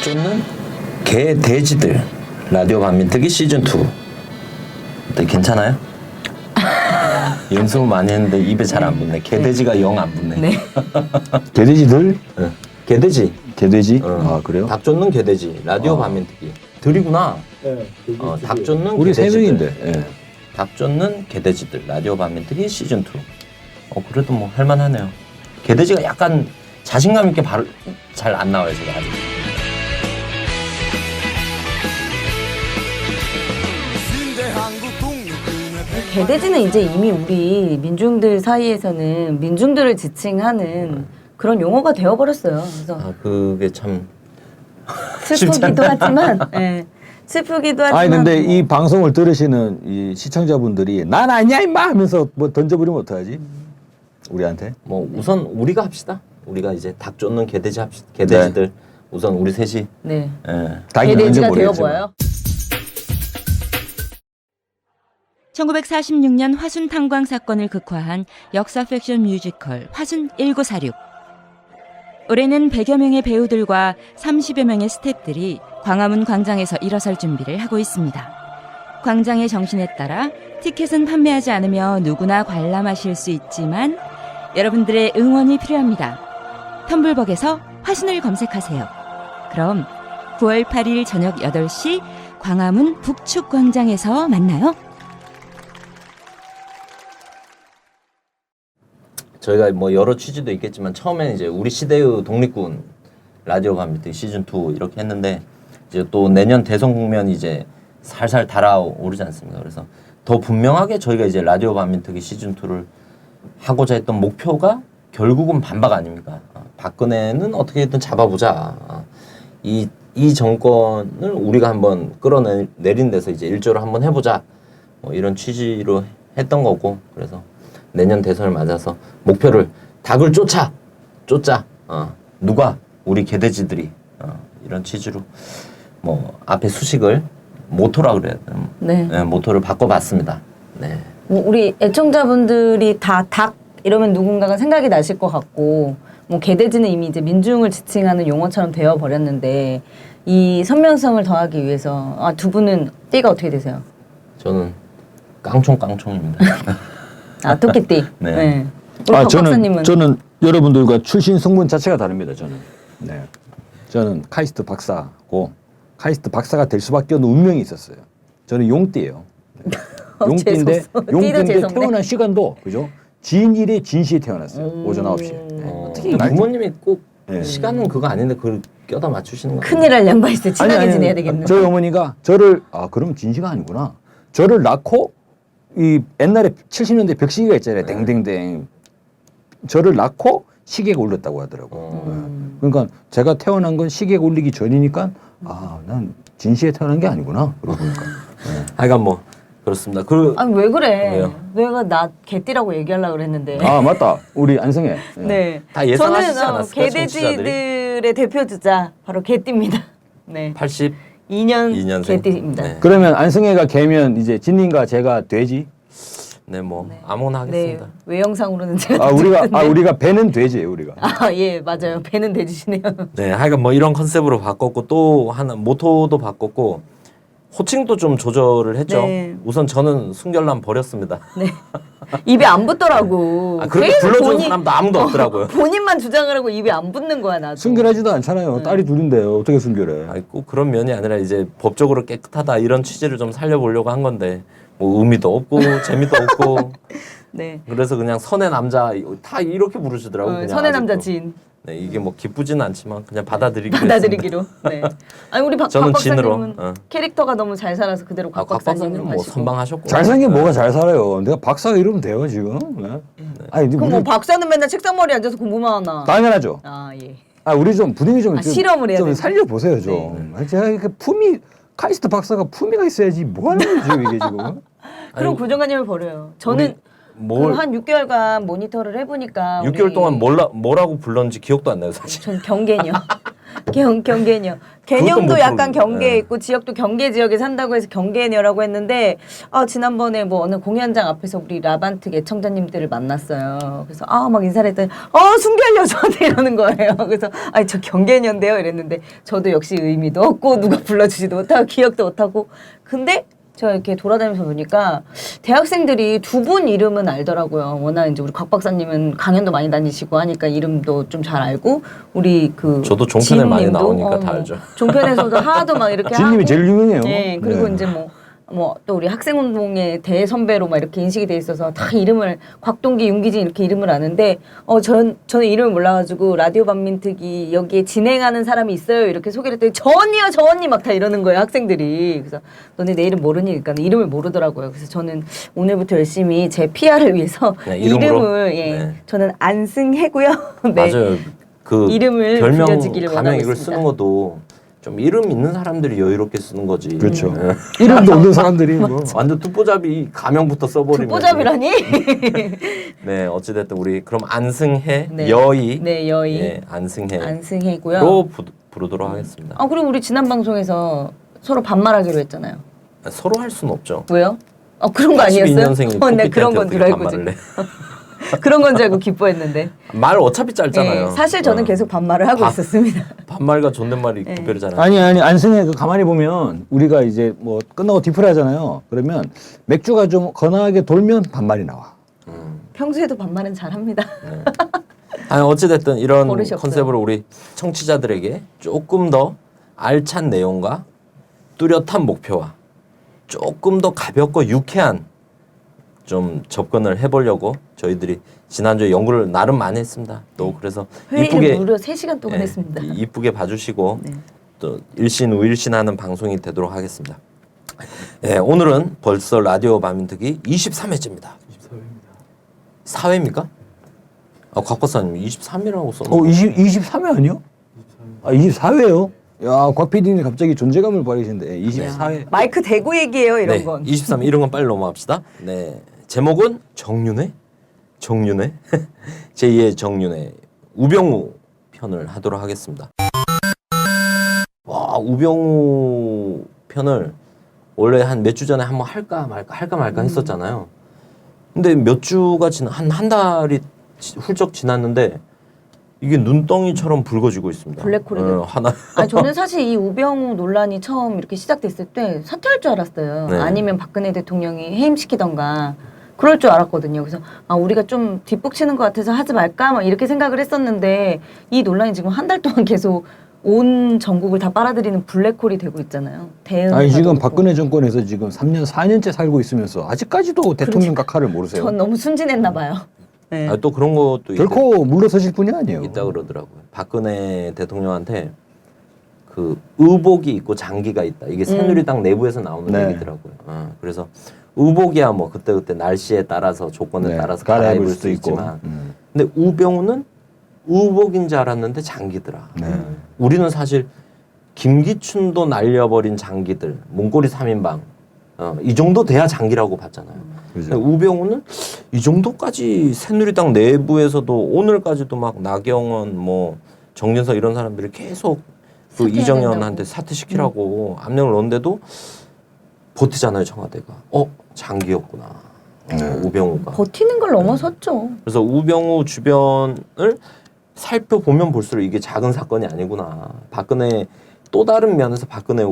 쫓는 개 돼지들 라디오 반민특위 시즌 2 어때 괜찮아요? 연습을 많이 했는데 입에 잘 안 붙네. 개돼지가 영 안 붙네. 네. 개돼지들? 개돼지. 개돼지? 아 그래요? 닭 쫓는 개돼지 라디오 반민특위 들이구나. 네. 닭 쫓는 우리 세 개돼지들. 명인데. 예. 닭 쫓는 개돼지들 라디오 반민특위 시즌 2. 그래도 뭐 할만하네요. 개돼지가 약간 자신감 있게 바로 잘 안 나와요 제가 아직. 개돼지는 이제 이미 우리 민중들 사이에서는 민중들을 지칭하는 그런 용어가 되어버렸어요. 그래서 그게 참 슬프기도 하지만, 예, 슬프기도 하지만. 아니 근데 이 방송을 들으시는 이 시청자분들이 난 아니야 임마 하면서 뭐 던져버리면 어떡하지? 우리한테? 뭐 우선 우리가 합시다. 우리가 이제 닭 쫓는 개돼지 합시다. 개돼지들 우선 우리 셋이 네. 닭이 개돼지가 뭔지 모르겠지만. 되어보여요. 1946년 화순 탄광 사건을 극화한 역사 팩션 뮤지컬 화순 1946. 올해는 100여 명의 배우들과 30여 명의 스태프들이 광화문 광장에서 일어설 준비를 하고 있습니다. 광장의 정신에 따라 티켓은 판매하지 않으며 누구나 관람하실 수 있지만 여러분들의 응원이 필요합니다. 텀블벅에서 화순을 검색하세요. 그럼 9월 8일 저녁 8시 광화문 북축광장에서 만나요. 저희가 뭐 여러 취지도 있겠지만 처음에는 이제 우리 시대의 독립군 라디오 반민특위 시즌 2 이렇게 했는데 이제 또 내년 대선 국면 이제 살살 달아오르지 않습니까? 그래서 더 분명하게 저희가 이제 라디오 반민특위 시즌 2를 하고자 했던 목표가 결국은 반박 아닙니까? 박근혜는 어떻게든 잡아보자. 이 정권을 우리가 한번 끌어내린 데서 이제 일조를 한번 해보자. 뭐 이런 취지로 했던 거고 그래서 내년 대선을 맞아서 목표를 닭을 쫓자. 누가 우리 개돼지들이 이런 취지로 뭐 앞에 수식을 모토라 그래야 되나? 네. 모토를 바꿔봤습니다. 네. 뭐 우리 애청자분들이 다 닭 이러면 누군가가 생각이 나실 것 같고, 뭐 개돼지는 이미 이제 민중을 지칭하는 용어처럼 되어버렸는데, 이 선명성을 더하기 위해서, 두 분은 띠가 어떻게 되세요? 저는 깡총입니다. 토끼띠. 네. 네. 우리 박 박사님은? 저는 여러분들과 출신 성분 자체가 다릅니다. 저는. 네. 저는 카이스트 박사고 카이스트 박사가 될 수밖에 없는 운명이 있었어요. 저는 용띠예요. 네. 용띠인데 태어난 시간도 그죠? 진일에 진시에 태어났어요. 오전 9시에. 네. 어떻게 부모님이 꼭 시간은 그거 아닌데 그걸 껴다 맞추시는 거 큰일 할 양반 있어요. 친하게 지내야 되겠네. 저희 어머니가 저를 그럼 진시가 아니구나. 저를 낳고 이 옛날에 70년대 벽시계가 있잖아요. 댕댕댕. 저를 낳고 시계가 울렸다고 하더라고요. 그러니까 제가 태어난 건 시계가 울리기 전이니까 난 진시에 태어난 게 아니구나. 그러고 보니까. 하여간 뭐 그렇습니다. 아니 왜 그래? 왜요? 내가 나 개띠라고 얘기하려고 그랬는데. 맞다. 우리 안성애. 네. 다 예상하시지 저는 않았을까요, 개돼지들의 대표 주자 바로 개띠입니다. 네. 82년 개띠입니다. 네. 그러면 안성애가 개면 이제 진님과 제가 돼지? 네, 뭐 아무나 하겠습니다. 네. 외형상으로는 제가 우리가 배는 돼지예요, 우리가. 예, 맞아요. 배는 돼지시네요. 네, 하여간 뭐 이런 컨셉으로 바꿨고 또 하나 모토도 바꿨고 호칭도 좀 조절을 했죠. 네. 우선 저는 순결남 버렸습니다. 네. 입에 안 붙더라고. 그렇게 불러주는 사람도 아무도 없더라고요. 본인만 주장을 하고 입에 안 붙는 거야, 나도. 순결하지도 않잖아요. 딸이 둘인데요. 어떻게 순결해? 아니, 꼭 그런 면이 아니라 이제 법적으로 깨끗하다 이런 취지를 좀 살려보려고 한 건데 뭐 의미도 없고 재미도 없고 네. 그래서 그냥 선의 남자 다 이렇게 부르시더라고요. 그냥 선의 아직도. 남자 진. 네, 이게 뭐 기쁘지는 않지만 그냥 받아들이기로 받아들이기로. 네. 아니 우리 박 저는 박사님은 진으로, 캐릭터가 너무 잘 살아서 그대로 박 박 박사님은 박사님 뭐 하시고. 선방하셨고 잘생긴 뭐가 잘 살아요. 내가 박사가 이러면 돼요, 지금. 네. 아니, 그럼 뭐 박사는 맨날 책상머리에 앉아서 공부만 하나? 당연하죠. 예. 우리 좀 분위기 좀 실험을 해야 좀 되나? 살려보세요, 좀. 제가 이렇게 카이스트 박사가 품위가 있어야지 뭐 하는 거지, 이게 지금. 그럼 고정관념을 버려요. 저는 한 6개월간 모니터를 해보니까 6개월 동안 뭐라고 불렀는지 기억도 안 나요, 사실. 전 경계녀. 경계녀. 그것도 개념도 못 약간 부르는데. 경계에 있고 지역도 경계 지역에 산다고 해서 경계녀라고 했는데 지난번에 뭐 어느 공연장 앞에서 우리 라반트 애청자님들을 만났어요. 그래서 막 인사를 했더니 숨기 알려줘한테 이러는 거예요. 그래서 아니 저 경계녀인데요 이랬는데 저도 역시 의미도 없고 누가 불러주지도 못하고 기억도 못하고 근데 제가 이렇게 돌아다니면서 보니까 대학생들이 두 분 이름은 알더라고요. 워낙 이제 우리 곽 박사님은 강연도 많이 다니시고 하니까 이름도 좀 잘 알고 우리 그 저도 종편에 많이 지인님도, 나오니까 다 알죠. 종편에서도 하도 막 이렇게 지인님이 하고 제일 유명해요. 네, 그리고 네. 이제 뭐 또 우리 학생운동의 대선배로 막 이렇게 인식이 돼 있어서 다 이름을 곽동기, 윤기진 이렇게 이름을 아는데 저는 이름을 몰라가지고 라디오 반민특위 여기에 진행하는 사람이 있어요 이렇게 소개를 했더니 저 언니요 저 언니 막 다 이러는 거예요 학생들이. 그래서 너네 내 이름 모르니까 이름을 모르더라고요. 그래서 저는 오늘부터 열심히 제 PR을 위해서 그냥 이름으로? 이름을 네. 저는 안승혜고요. 네. 맞아요. 그 이름을 별명 불려주기를 가명 원하고 이걸 있습니다. 쓰는 것도 좀 이름 있는 사람들이 여유롭게 쓰는 거지. 그렇죠. 예. 이름도 없는 사람들이 뭐. 완전 뚜뽀잡이 가명부터 써버리면. 듣보잡이라니? 네, 어찌됐든 우리 그럼 안승혜 네. 여의. 네, 여의. 예, 안승혜로 안승혜고요. 부르도록 하겠습니다. 그리고 우리 지난 방송에서 서로 반말하기로 했잖아요. 서로 할 수는 없죠. 왜요? 그런 거 아니었어요? 82년생이 네, 그런 건 줄 알고 지금. 그런 건 줄 알고 기뻐했는데. 말 어차피 짧잖아요. 네, 사실 저는 계속 반말을 하고 있었습니다. 반말과 존댓말이 네. 구별이 잘 안. 아니 안승혜 그 가만히 보면 우리가 이제 뭐 끝나고 디프를 하잖아요. 그러면 맥주가 좀 건하게 돌면 반말이 나와. 평소에도 반말은 잘합니다. 아니 어찌됐든 이런 버릇이 없어요. 컨셉으로 우리 청취자들에게 조금 더 알찬 내용과 뚜렷한 목표와 조금 더 가볍고 유쾌한 좀 접근을 해보려고 저희들이 지난주에 연구를 나름 많이 했습니다. 또 그래서 회의를 무려 3시간 동안 했습니다. 이쁘게 봐주시고 네. 또 일신 우일신하는 방송이 되도록 하겠습니다. 예, 오늘은 벌써 라디오 반민특위 23회째입니다. 24회입니까? 곽 박사님 23이라고 써놓은 23회 아니요? 24회요? 야, 곽 PD님 갑자기 존재감을 발휘하시는데 24회. 마이크 대고 얘기해요 이런 네, 건. 23 이런 건 빨리 넘어갑시다. 네, 제목은 정윤회 제2의 정윤회 우병우 편을 하도록 하겠습니다. 와, 우병우 편을 원래 한 몇 주 전에 한번 할까 말까 했었잖아요. 근데 몇 주가 한 달이 훌쩍 지났는데 이게 눈덩이처럼 붉어지고 있습니다. 블랙홀이 됐죠. 하나. 저는 사실 이 우병우 논란이 처음 이렇게 시작됐을 때 사퇴할 줄 알았어요. 네. 아니면 박근혜 대통령이 해임시키던가 그럴 줄 알았거든요. 그래서 우리가 좀 뒷북치는 것 같아서 하지 말까 막 이렇게 생각을 했었는데 이 논란이 지금 한 달 동안 계속 온 전국을 다 빨아들이는 블랙홀이 되고 있잖아요. 대응. 아니 지금 박근혜 정권에서 지금 3년 4년째 살고 있으면서 아직까지도 대통령 각하를 모르세요. 전 너무 순진했나 봐요. 네. 또 그런 것도 결코 물러서실 분이 아니에요. 있다 그러더라고요. 박근혜 대통령한테 그 의복이 있고 장기가 있다. 이게 새누리당 내부에서 나오는 네. 얘기더라고요. 의복이야 뭐 그때 날씨에 따라서 조건에 네, 따라서 갈아입을 갈아입을 수도 수 있고. 있지만, 근데 우병우는 의복인 줄 알았는데 장기더라. 네. 우리는 사실 김기춘도 날려버린 장기들, 문고리 3인방 이 정도 돼야 장기라고 봤잖아요. 그죠. 우병우는 이 정도까지 새누리당 내부에서도 오늘까지도 막 나경원 뭐 정진석 이런 사람들이 계속 그 사퇴해야 이정현한테 사퇴시키라고 압력을 넣는데도 버티잖아요 청와대가. 장기였구나. 우병우가. 버티는 걸 넘어섰죠. 그래서 우병우 주변을 살펴보면 볼수록 이게 작은 사건이 아니구나. 박근혜 또 다른 면에서 박근혜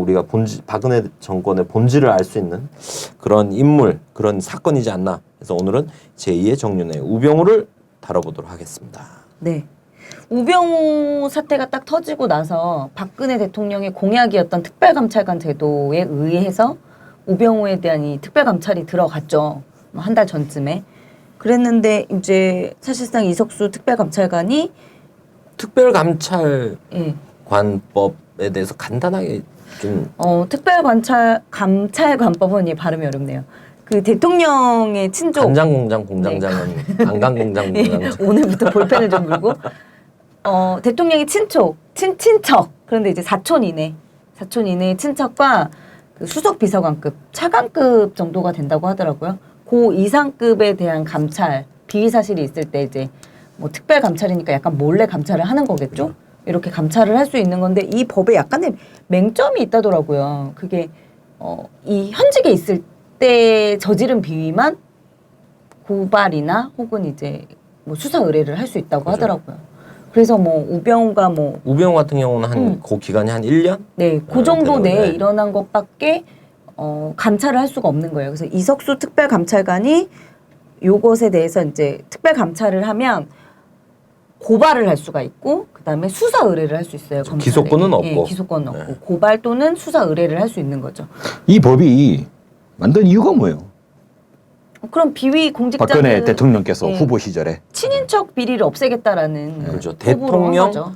정권의 본질을 알 수 있는 그런 인물, 그런 사건이지 않나. 그래서 오늘은 제2의 정윤회 우병우를 다뤄보도록 하겠습니다. 네. 우병우 사태가 딱 터지고 나서 박근혜 대통령의 공약이었던 특별감찰관 제도에 의해서 우병우에 대한 이 특별감찰이 들어갔죠. 한 달 전쯤에. 그랬는데 이제 사실상 이석수 특별감찰관이 특별감찰관법에 대해서 간단하게 좀 특별감찰관법은 발음이 어렵네요. 그 대통령의 친족 간장공장 공장장은 안간공장 공장장. 오늘부터 볼펜을 좀 물고 대통령의 친척 그런데 이제 사촌 이내 친척과 그 수석 비서관급 차관급 정도가 된다고 하더라고요. 그 이상급에 대한 감찰 비위 사실이 있을 때 이제 뭐 특별 감찰이니까 약간 몰래 감찰을 하는 거겠죠. 이렇게 감찰을 할 수 있는 건데 이 법에 약간의 맹점이 있다더라고요. 그게 이 현직에 있을 때 저지른 비위만 고발이나 혹은 이제 뭐 수사 의뢰를 할 수 있다고 그죠. 하더라고요. 그래서 뭐 우병우가 뭐 우병우 같은 경우는 한 그 기간이 한 1년? 네, 그 정도 되는, 내에 네. 일어난 것밖에 감찰을 할 수가 없는 거예요. 그래서 이석수 특별감찰관이 요것에 대해서 이제 특별 감찰을 하면 고발을 할 수가 있고 그다음에 수사 의뢰를 할 수 있어요. 검찰에. 기소권은 없고. 예, 기소권은 없고 네. 고발 또는 수사 의뢰를 할 수 있는 거죠. 이 법이 만든 이유가 뭐예요? 그럼 비위 공직자들 박근혜 대통령께서 예. 후보 시절에 친인척 비리를 없애겠다라는 그렇죠. 호불호를 한 대통령 거죠.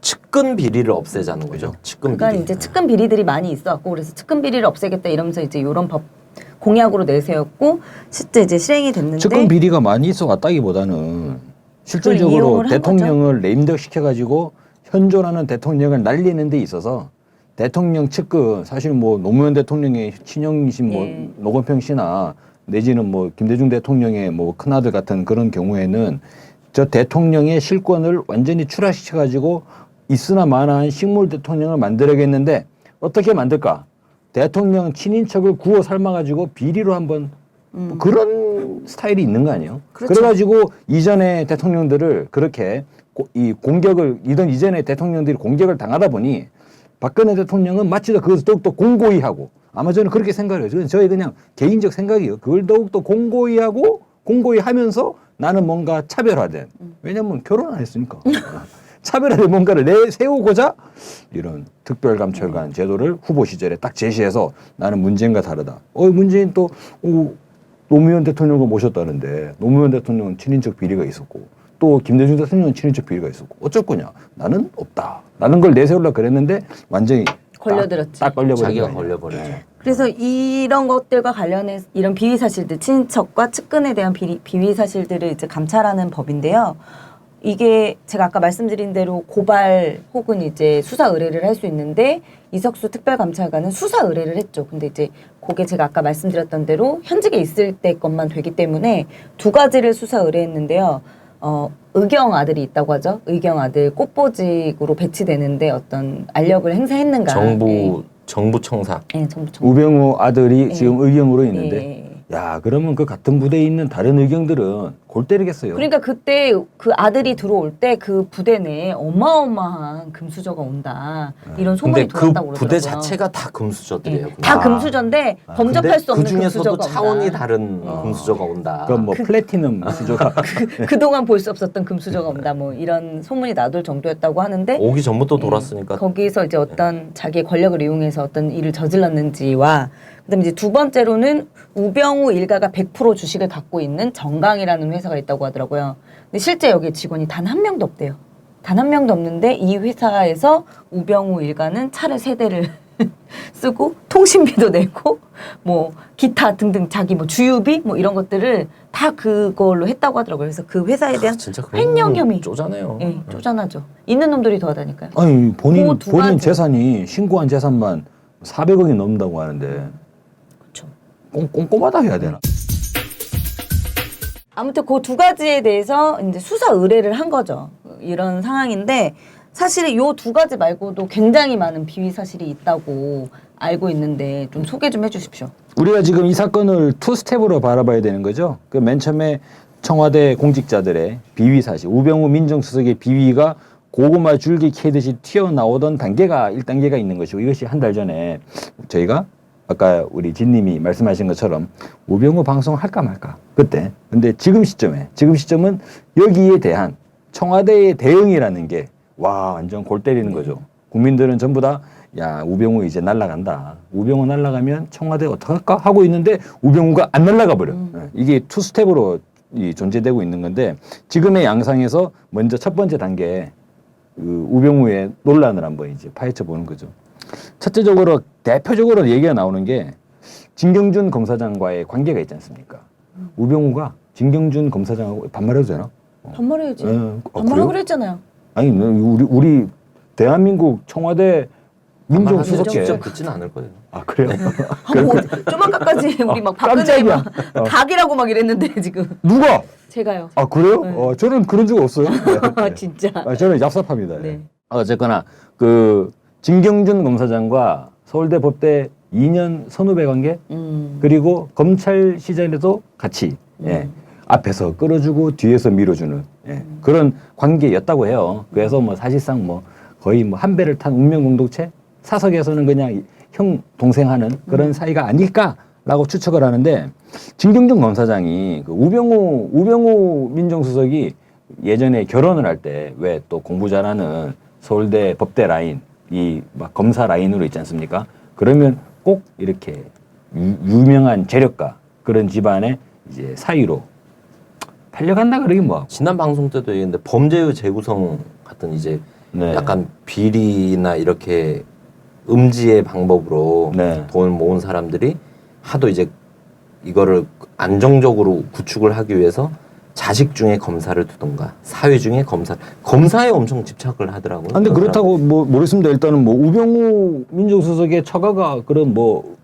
측근 비리를 없애자는 거죠. 측근 그러니까 비리. 이제 측근 비리들이 많이 있어갖고 그래서 측근 비리를 없애겠다 이러면서 이제 이런 법 공약으로 내세웠고 실제 이제 실행이 됐는데 측근 비리가 많이 있어 갔다기보다는 실질적으로 이용을 한 대통령을 레임덕 시켜가지고 현존하는 대통령을 날리는 데 있어서 대통령 측근 사실 뭐 노무현 대통령의 친형이신 뭐 예. 노건평 씨나 내지는 뭐 김대중 대통령의 뭐 큰아들 같은 그런 경우에는 저 대통령의 실권을 완전히 추락시켜가지고 있으나 마나한 식물 대통령을 만들어야겠는데 어떻게 만들까? 대통령 친인척을 구워 삶아가지고 비리로 한번 뭐 그런 스타일이 있는 거 아니에요? 그렇죠. 그래가지고 이전의 대통령들을 그렇게 이 공격을 이전의 대통령들이 공격을 당하다 보니 박근혜 대통령은 마치 그것을 더욱더 공고히 하고 아마 저는 그렇게 생각을 해요. 그건 저의 그냥 개인적 생각이에요. 그걸 더욱더 공고히 하고 공고히 하면서 나는 뭔가 차별화된 왜냐면 결혼 안 했으니까 차별화된 뭔가를 내세우고자 이런 특별감찰관 제도를 후보 시절에 딱 제시해서 나는 문재인과 다르다. 문재인 또 노무현 대통령을 모셨다는데 노무현 대통령은 친인척 비리가 있었고 또 김대중 대통령은 친인척 비리가 있었고 어쩔 거냐? 나는 없다. 라는 걸 내세우려고 그랬는데 완전히 걸려들었지. 딱 걸려버린 자기가 거예요. 걸려버리죠. 네. 그래서 이런 것들과 관련해서 이런 비위 사실들, 친인척과 측근에 대한 비위 사실들을 이제 감찰하는 법인데요. 이게 제가 아까 말씀드린 대로 고발 혹은 이제 수사 의뢰를 할 수 있는데 이석수 특별감찰관은 수사 의뢰를 했죠. 근데 이제 그게 제가 아까 말씀드렸던 대로 현직에 있을 때 것만 되기 때문에 두 가지를 수사 의뢰했는데요. 의경 아들이 있다고 하죠. 의경 아들 꽃보직으로 배치되는데 어떤 알력을 행사했는가. 정부 청사. 예, 정부 청사. 우병우 아들이 예. 지금 의경으로 있는데 예. 야 그러면 그 같은 부대에 있는 다른 의경들은 골 때리겠어요. 그러니까 그때 그 아들이 들어올 때 그 부대 내에 어마어마한 금수저가 온다. 이런 소문이 근데 그 돌았다고 그러더라고요. 부대 자체가 다 금수저들이에요. 예. 다 금수저인데 범접할 수 없는 그 중에서도 금수저가 차원이 온다. 다른 금수저가 온다. 그건 뭐 플래티넘 수저가 그동안 볼 수 없었던 금수저가 온다. 뭐 이런 소문이 나돌 정도였다고 하는데 오기 전부터 돌았으니까. 거기서 이제 어떤 자기의 권력을 이용해서 어떤 일을 저질렀는지와 그다음에 이제 두 번째로는 우병우 일가가 100% 주식을 갖고 있는 정강이라는 회사가 있다고 하더라고요. 근데 실제 여기 직원이 단 한 명도 없대요. 단 한 명도 없는데 이 회사에서 우병우 일가는 차를 3대를 쓰고 통신비도 내고 뭐 기타 등등 자기 뭐 주유비 뭐 이런 것들을 다 그걸로 했다고 하더라고요. 그래서 그 회사에 대한 진짜 그런 횡령 혐의. 쪼잔해요. 예, 쪼잔하죠. 있는 놈들이 도와다니까요. 아니 본인 그두 가지. 재산이 신고한 재산만 400억이 넘는다고 하는데 그렇죠. 꼼꼼하다 해야 되나? 아무튼 그 두 가지에 대해서 이제 수사 의뢰를 한 거죠. 이런 상황인데 사실은 요 두 가지 말고도 굉장히 많은 비위 사실이 있다고 알고 있는데 좀 소개 좀 해주십시오. 우리가 지금 이 사건을 투 스텝으로 바라봐야 되는 거죠. 그 맨 처음에 청와대 공직자들의 비위 사실, 우병우 민정수석의 비위가 고구마 줄기 캐듯이 튀어나오던 단계가 1단계가 있는 것이고 이것이 한 달 전에 저희가 아까 우리 진님이 말씀하신 것처럼 우병우 방송 할까 말까 그때. 근데 지금 시점은 여기에 대한 청와대의 대응이라는 게 와 완전 골 때리는 거죠. 국민들은 전부 다 야 우병우 이제 날아간다. 우병우 날아가면 청와대 어떡할까 하고 있는데 우병우가 안 날아가 버려. 이게 투 스텝으로 존재되고 있는 건데 지금의 양상에서 먼저 첫 번째 단계 그 우병우의 논란을 한번 이제 파헤쳐 보는 거죠. 첫째적으로 대표적으로 얘기가 나오는 게 진경준 검사장과의 관계가 있지 않습니까? 우병우가 진경준 검사장하고 반말해도 되나? 반말해야지. 반말하기로 그래요? 했잖아요. 아니 우리 대한민국 청와대 민정수석계 듣지는 않을 거예요. 아 그래요? 뭐, 좀 아까까지 우리 막 박근혜 깜짝이야. 막 닭이라고 막 이랬는데 지금 누가? 제가요. 아 그래요? 네. 저는 그런 적 없어요. 네. 진짜. 저는 얍삽합니다. 네. 어쨌거나 그 진경준 검사장과 서울대 법대 2년 선후배 관계 그리고 검찰 시절에도 같이 예, 앞에서 끌어주고 뒤에서 밀어주는 예, 그런 관계였다고 해요. 그래서 뭐 사실상 뭐 거의 뭐 한 배를 탄 운명 공동체 사석에서는 그냥 형 동생 하는 그런 사이가 아닐까라고 추측을 하는데 진경준 검사장이 그 우병우 민정수석이 예전에 결혼을 할 때 왜 또 공부 잘하는 서울대 법대 라인 이 막 검사 라인으로 있지 않습니까? 그러면 꼭 이렇게 유명한 재력가 그런 집안의 이제 사위로 팔려간다 그러긴 뭐. 지난 방송 때도 얘기했는데 범죄의 재구성 같은 이제 네. 약간 비리나 이렇게 음지의 방법으로 네. 돈을 모은 사람들이 하도 이제 이거를 안정적으로 구축을 하기 위해서 자식 중에 검사를 두던가 사위 중에 검사에 엄청 집착을 하더라고요. 근데 그렇다고 뭐 모르겠습니다. 일단은 뭐 우병우 민정수석의 처가가 그런 뭐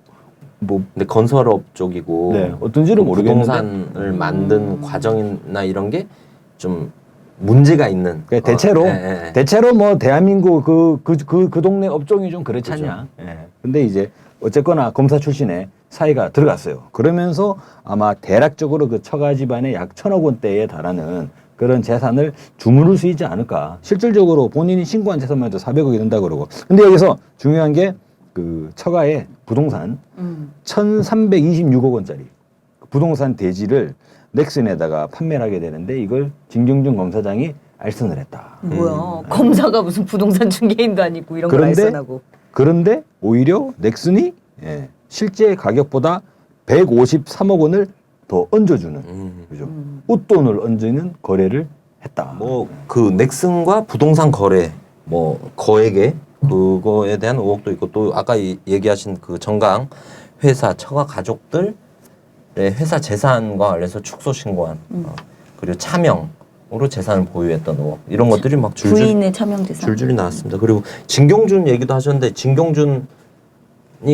근데 건설업 쪽이고 네, 어떤지는 모르겠는데 부동산을 만든 과정이나 이런 게 좀 문제가 있는. 그러니까 대체로 예. 대체로 뭐 대한민국 그 동네 업종이 좀 그렇지 않냐. 예. 근데 이제 어쨌거나 검사 출신의 사이가 들어갔어요. 그러면서 아마 대략적으로 그 처가 집안에 약 1,000억 원대에 달하는 그런 재산을 주무를 수 있지 않을까. 실질적으로 본인이 신고한 재산만 해도 400억이 된다 그러고. 근데 여기서 중요한 게 그 처가의 부동산 1,326억 원짜리 부동산 대지를 넥슨에다가 판매를 하게 되는데 이걸 진경준 검사장이 알선을 했다. 뭐야? 검사가 무슨 부동산 중개인도 아니고 이런 걸 알선하고. 그런데 오히려 넥슨이 예, 실제 가격보다 153억 원을 더 얹어주는 그죠? 웃돈을 얹는 거래를 했다. 뭐 그 넥슨과 부동산 거래 뭐 거액에 그거에 대한 의혹도 있고 또 아까 얘기하신 그 정강 회사 처가 가족들의 회사 재산과 관련해서 축소 신고한 그리고 차명으로 재산을 보유했던 의혹 이런 것들이 막 부인의 차명 재산. 줄줄이 나왔습니다. 그리고 진경준 얘기도 하셨는데 진경준이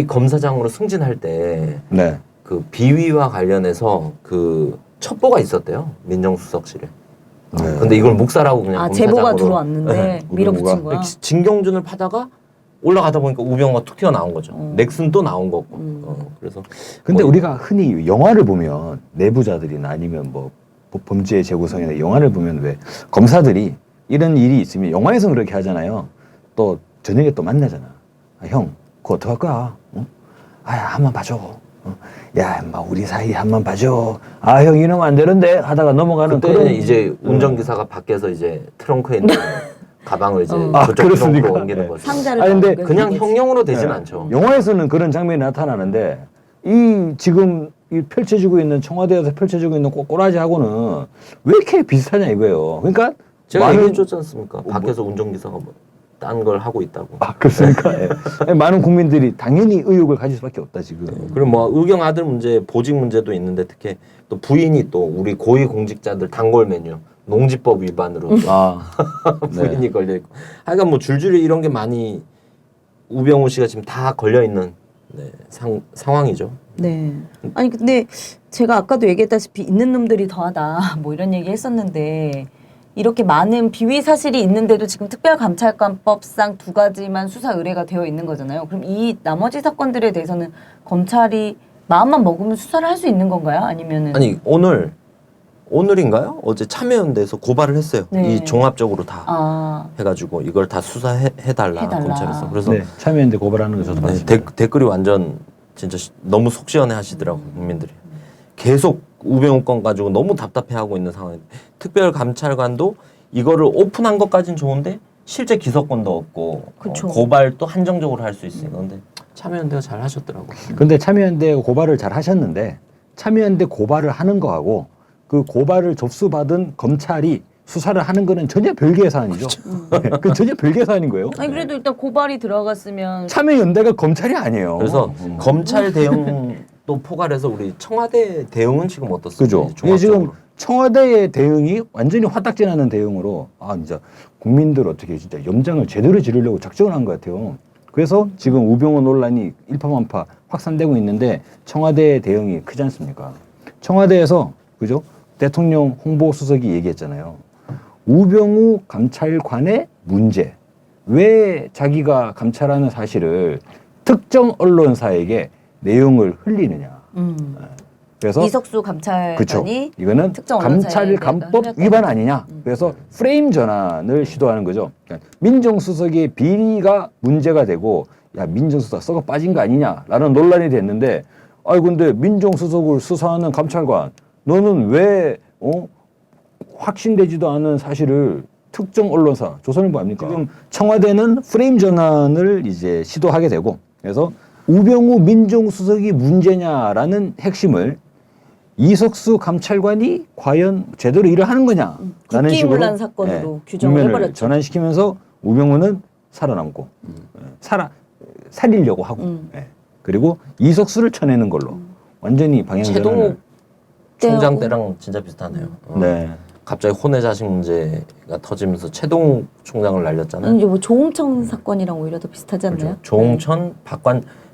검사장으로 승진할 때 네. 그 비위와 관련해서 그 첩보가 있었대요. 민정수석실에. 네. 근데 이걸 묵살하고 그냥 제보가 검사장으로 들어왔는데 네. 밀어붙인 거야. 진경준을 파다가 올라가다 보니까 우병우가 툭 튀어나온 거죠. 넥슨 또 나온 거고. 그래서 근데 뭐 우리가 흔히 영화를 보면 내부자들이나 아니면 뭐 범죄 재구성이나 영화를 보면 왜 검사들이 이런 일이 있으면 영화에서는 그렇게 하잖아요. 또 저녁에 또 만나잖아. 아, 형, 그거 어떡할 거야? 어? 아, 한번 봐줘. 어? 야, 인마 우리 사이 한번 봐줘. 아, 형 이러면 안 되는데 하다가 넘어가는 그때는 그런 이제 운전기사가 밖에서 이제 트렁크에 있는 가방을 이제 아, 저쪽 그렇습니까? 트렁크로 옮기는 네. 거죠. 상자를 아니, 근데 넣어서 그냥 그래서 형용으로 되진 네. 않죠. 영화에서는 그런 장면이 나타나는데 이 지금 이 펼쳐지고 있는 청와대에서 펼쳐지고 있는 꼬라지하고는 왜 이렇게 비슷하냐 이거예요. 그러니까 제가 많은- 얘기해줬지 않습니까? 밖에서 운전기사가 뭐 딴 걸 하고 있다고. 아 그렇습니까? 예. 많은 국민들이 당연히 의혹을 가질 수밖에 없다 지금. 그리고 뭐 의경 아들 문제, 보직 문제도 있는데 특히 또 부인이 또 우리 고위 공직자들 단골 메뉴 농지법 위반으로 또 아 부인이 걸려 있고. 하여간 뭐 줄줄이 이런 게 많이 우병우 씨가 지금 다 걸려 있는 상황이죠. 네. 아니 근데 제가 아까도 얘기했다시피 있는 놈들이 더하다 뭐 이런 얘기 했었는데 이렇게 많은 비위 사실이 있는데도 지금 특별감찰관법상 2가지만 수사 의뢰가 되어 있는 거잖아요. 그럼 이 나머지 사건들에 대해서는 검찰이 마음만 먹으면 수사를 할 수 있는 건가요? 아니면은 아니 오늘인가요? 어제 참여연대에서 고발을 했어요. 네. 이 종합적으로 다 해가지고 이걸 다 수사해달라 해달라. 검찰에서. 그래서 네, 참여연대 고발하는 거 저도 네, 봤습니다. 댓글이 완전 진짜 너무 속 시원해 하시더라고 국민들이. 계속 우병우 건 가지고 너무 답답해하고 있는 상황인데 특별감찰관도 이거를 오픈한 것까진 좋은데 실제 기소권도 없고 그쵸. 고발도 한정적으로 할 수 있으니까 근데 참여연대가 잘 하셨더라고. 근데 참여연대 고발을 잘 하셨는데 참여연대 고발을 하는 거하고 그 고발을 접수받은 검찰이 수사를 하는 거는 전혀 별개의 사안이죠. 그 전혀 별개의 사안인 거예요. 아니 그래도 일단 고발이 들어갔으면 참여연대가 검찰이 아니에요. 그래서 검찰 대응도 포괄해서 우리 청와대 대응은 지금 어떻습니까? 그죠. 이제 이게 지금 종합적으로. 청와대의 대응이 완전히 화딱지나는 대응으로 아 진짜 국민들 어떻게 진짜 염장을 제대로 지르려고 작정을 한 것 같아요. 그래서 지금 우병우 논란이 일파만파 확산되고 있는데 청와대의 대응이 크지 않습니까? 청와대에서 그죠? 대통령 홍보수석이 얘기했잖아요. 우병우 감찰관의 문제 왜 자기가 감찰하는 사실을 특정 언론사에게 내용을 흘리느냐. 그래서 이석수 감찰관이 그쵸. 이거는 특정 감찰 언론사에 간법 흘렸다. 위반 아니냐. 그래서 프레임 전환을 시도하는 거죠. 그러니까 민정수석의 비리가 문제가 되고 야 민정수석 썩어 빠진 거 아니냐라는 논란이 됐는데 아이 근데 민정수석을 수사하는 감찰관 너는 왜 확신되지도 않은 사실을 특정 언론사 조선일보 아닙니까? 지금 청와대는 프레임 전환을 이제 시도하게 되고 그래서 우병우 민정수석이 문제냐라는 핵심을 이석수 감찰관이 과연 제대로 일을 하는 거냐라는 국기문란 사건으로 규정을 국면을 해버렸죠. 전환시키면서 우병우는 살아남고 살리려고 하고 그리고 이석수를 쳐내는 걸로 완전히 방향 전환을. 최동욱 총장 때하고. 때랑 진짜 비슷하네요. 네. 갑자기 혼외 자식 문제가 터지면서 최동욱 총장을 날렸잖아요. 이제 뭐 조홍천 사건이랑 오히려 더 비슷하지 않나요? 그렇죠. 조홍천,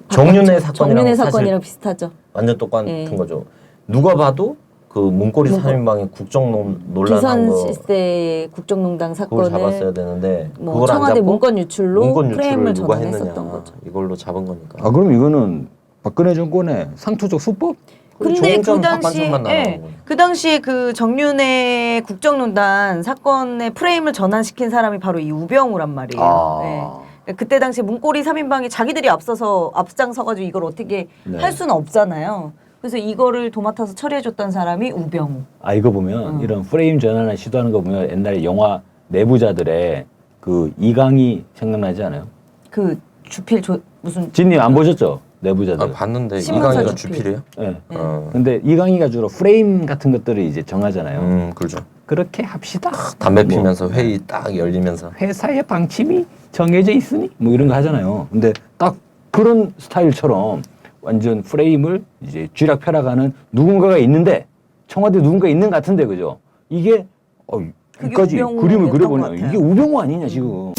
정윤회 사건이랑 정윤회 사실 사건이랑 비슷하죠. 완전 똑같은 예. 거죠. 누가 봐도 그 문고리 3인방의 국정 논란한 거 비선실세 국정농단 그걸 사건을 잡았어야 되는데 뭐 그걸 안 청와대 잡고 문건 유출로 문건 프레임을 유출을 누가 전환했었던 했느냐 거죠. 이걸로 잡은 거니까. 아 그럼 이거는 박근혜 정권의 상투적 수법? 근데 그 조홍천 당시에 박관천만 나가는 그 당시에 그 정윤회 국정농단 사건의 프레임을 전환시킨 사람이 바로 이 우병우란 말이에요. 아. 네. 그때 당시 문고리 3인방이 자기들이 앞장서가지고 이걸 어떻게 네. 할 수는 없잖아요. 그래서 이거를 도맡아서 처리해줬던 사람이 우병우. 아 이거 보면 이런 프레임 전환을 시도하는 거 보면 옛날에 영화 내부자들의 그 이강이 생각나지 않아요? 그 주필 무슨 진님 안 보셨죠? 내부자들. 아, 봤는데 신문사 이강이가 주필. 주필이에요? 네. 어. 근데 이강이가 주로 프레임 같은 것들을 이제 정하잖아요. 그렇죠. 그렇게 합시다. 담배 뭐, 피면서 회의 딱 열리면서 회사의 방침이 정해져 있으니 뭐 이런 거 하잖아요. 근데 딱 그런 스타일처럼 완전 프레임을 이제 쥐락펴락하는 누군가가 있는데 청와대 누군가 있는 것 같은데 그죠? 이게 여기까지 우병우였던 그림을 것 그려보냐 같아요. 이게 우병우 아니냐 지금.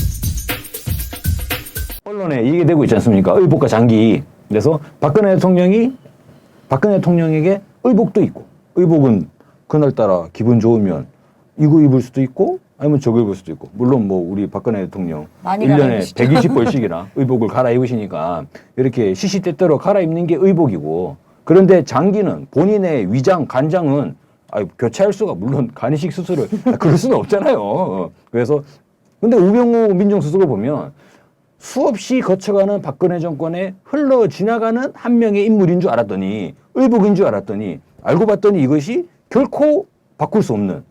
언론에 이게 되고 있지 않습니까? 의복과 장기. 그래서 박근혜 대통령에게 의복도 있고 의복은 그날따라 기분 좋으면 이거 입을 수도 있고 아니면 저거 입을 수도 있고 물론 뭐 우리 박근혜 대통령 많이 1년에 갈아입으시죠. 120벌씩이나 의복을 갈아입으시니까 이렇게 시시때때로 갈아입는 게 의복이고 그런데 장기는 본인의 위장 간장은 교체할 수가 물론 간이식 수술을 그럴 수는 없잖아요. 그래서 근데 우병우 민정수석을 보면 수없이 거쳐가는 박근혜 정권에 흘러 지나가는 한 명의 인물인 줄 알았더니 의복인 줄 알았더니 알고 봤더니 이것이 결코 바꿀 수 없는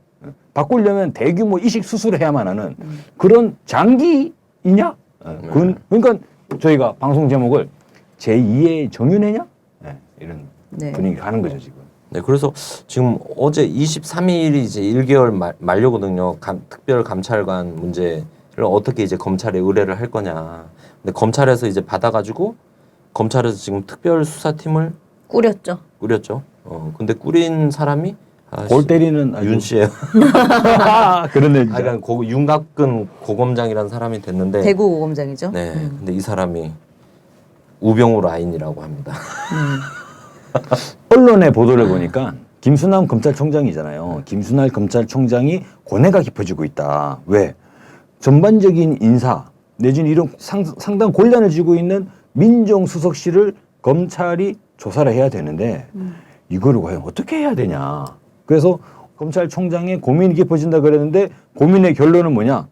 바꾸려면 대규모 이식 수술을 해야만 하는 그런 장기이냐? 그러니까 저희가 방송 제목을 제2의 정윤회냐? 이런 네. 분위기 가는 거죠 지금. 네, 그래서 지금 어제 23일이 이제 1개월 만료거든요. 특별 감찰관 문제를 어떻게 이제 검찰에 의뢰를 할 거냐. 근데 검찰에서 이제 받아가지고 검찰에서 지금 특별 수사팀을 꾸렸죠. 꾸렸죠. 근데 꾸린 사람이 골 때리는 아주- 윤 씨예요. 그러네 진짜. 그러니까 윤갑근 고검장이라는 사람이 됐는데 대구 고검장이죠. 네, 근데 이 사람이 우병우 라인이라고 합니다. 언론의 보도를 보니까 김수남 검찰총장이잖아요. 김수남 검찰총장이 고뇌가 깊어지고 있다. 왜? 전반적인 인사 내지는 이런 상당 권한을 쥐고 있는 민정수석실을 검찰이 조사를 해야 되는데 이거를 과연 어떻게 해야 되냐. 그래서 검찰총장의 고민이 깊어진다 그랬는데 고민의 결론은 뭐냐?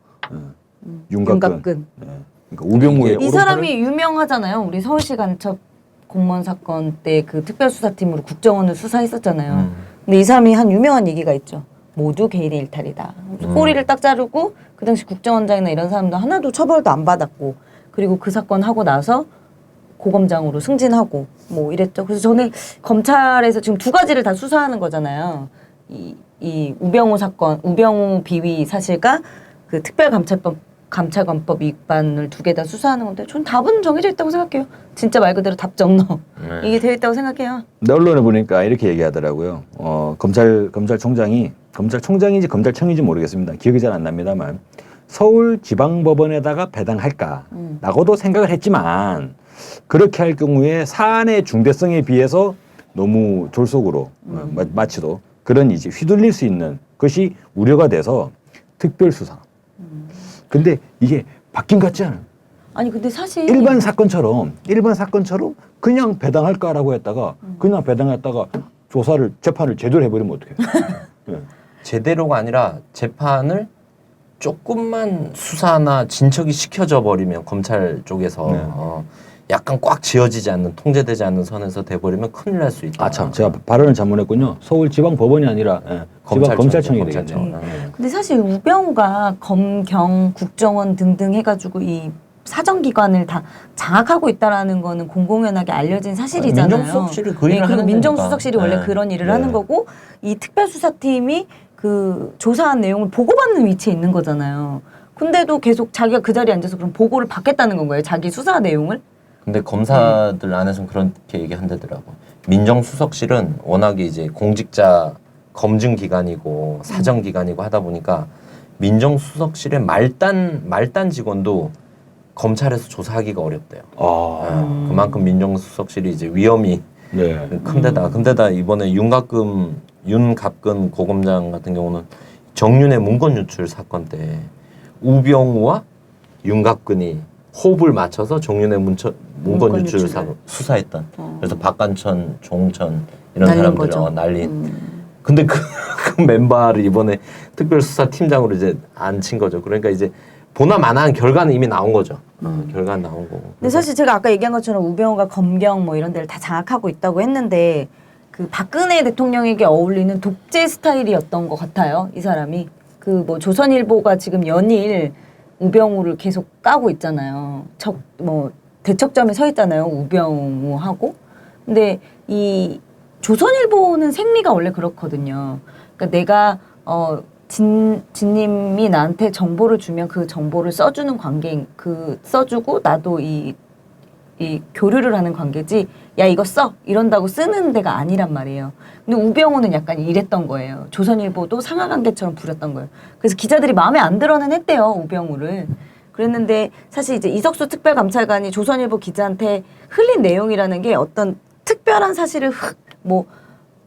윤갑근. 네. 그러니까 우병우의 이 사람이 유명하잖아요. 우리 서울시 간첩 공무원 사건 때 그 특별수사팀으로 국정원을 수사했었잖아요. 근데 이 사람이 한 유명한 얘기가 있죠. 모두 개인의 일탈이다. 꼬리를 딱 자르고 그 당시 국정원장이나 이런 사람도 하나도 처벌도 안 받았고 그리고 그 사건 하고 나서 고검장으로 승진하고 뭐 이랬죠. 그래서 저는 검찰에서 지금 두 가지를 다 수사하는 거잖아요. 이 우병우 사건, 우병우 비위 사실과 그 특별감찰관법 위반을 두 개 다 수사하는 건데 전 답은 정해져 있다고 생각해요. 진짜 말 그대로 답정너 이게 되어 있다고 생각해요. 근데 언론에 보니까 이렇게 얘기하더라고요. 검찰총장인지 검찰청인지 모르겠습니다. 기억이 잘 안 납니다만 서울지방법원에다가 배당할까라고도 생각을 했지만 그렇게 할 경우에 사안의 중대성에 비해서 너무 졸속으로 마치도 그런 이제 휘둘릴 수 있는 것이 우려가 돼서 특별수사. 근데 이게 바뀐 것 같지 않아요? 아니 근데 사실 일반 사건처럼 그냥 배당할까라고 했다가 그냥 배당했다가 재판을 제대로 해버리면 어떡해? 예. 제대로가 아니라 재판을 조금만 수사나 진척이 시켜져 버리면 검찰 쪽에서 네. 약간 꽉 지어지지 않는 통제되지 않는 선에서 돼버리면 큰일 날 수 있다. 아 참, 제가 발언을 잘못했군요. 서울지방법원이 아니라 검찰청이 되겠네요. 검찰청. 근데 사실 우병우가 검경 국정원 등등 해가지고 이 사정기관을 다 장악하고 있다라는 거는 공공연하게 알려진 사실이잖아요. 민정수석실이 그 일을 그리고 하는 민정수석실이 거니까. 원래 네. 그런 일을 네. 하는 거고 이 특별수사팀이 그 조사한 내용을 보고받는 위치에 있는 거잖아요. 근데도 계속 자기가 그 자리에 앉아서 그럼 보고를 받겠다는 건 거예요. 자기 수사 내용을. 근데 검사들 안에서는 그렇게 얘기한다더라고. 민정수석실은 워낙에 이제 공직자 검증 기관이고 사정 기관이고 하다 보니까 민정수석실의 말단 직원도 검찰에서 조사하기가 어렵대요. 그만큼 민정수석실이 이제 위험이 네. 큰데다. 근데다 이번에 윤갑근 고검장 같은 경우는 정윤회 문건 유출 사건 때 우병우와 윤갑근이 호흡을 맞춰서 정윤회 문건 유출 수사했던. 그래서 박관천, 종천 이런 날린 사람들 거죠. 날린. 근데 그 멤버를 이번에 특별수사팀장으로 이제 앉힌 거죠. 그러니까 이제 보나 마나한 결과는 이미 나온 거죠. 결과는 나온 거고. 근데 사실 제가 아까 얘기한 것처럼 우병우가 검경 뭐 이런 데를 다 장악하고 있다고 했는데 그 박근혜 대통령에게 어울리는 독재 스타일이었던 것 같아요. 이 사람이. 그 뭐 조선일보가 지금 연일 우병우를 계속 까고 있잖아요. 대척점에 서 있잖아요. 우병우하고. 근데 이 조선일보는 생리가 원래 그렇거든요. 그러니까 내가 진님이 나한테 정보를 주면 그 정보를 써주는 관계, 써주고 나도 이 교류를 하는 관계지, 야, 이거 써! 이런다고 쓰는 데가 아니란 말이에요. 근데 우병우는 약간 이랬던 거예요. 조선일보도 상하관계처럼 부렸던 거예요. 그래서 기자들이 마음에 안 들어는 했대요, 우병우를. 그랬는데 사실 이제 이석수 특별감찰관이 조선일보 기자한테 흘린 내용이라는 게 어떤 특별한 사실을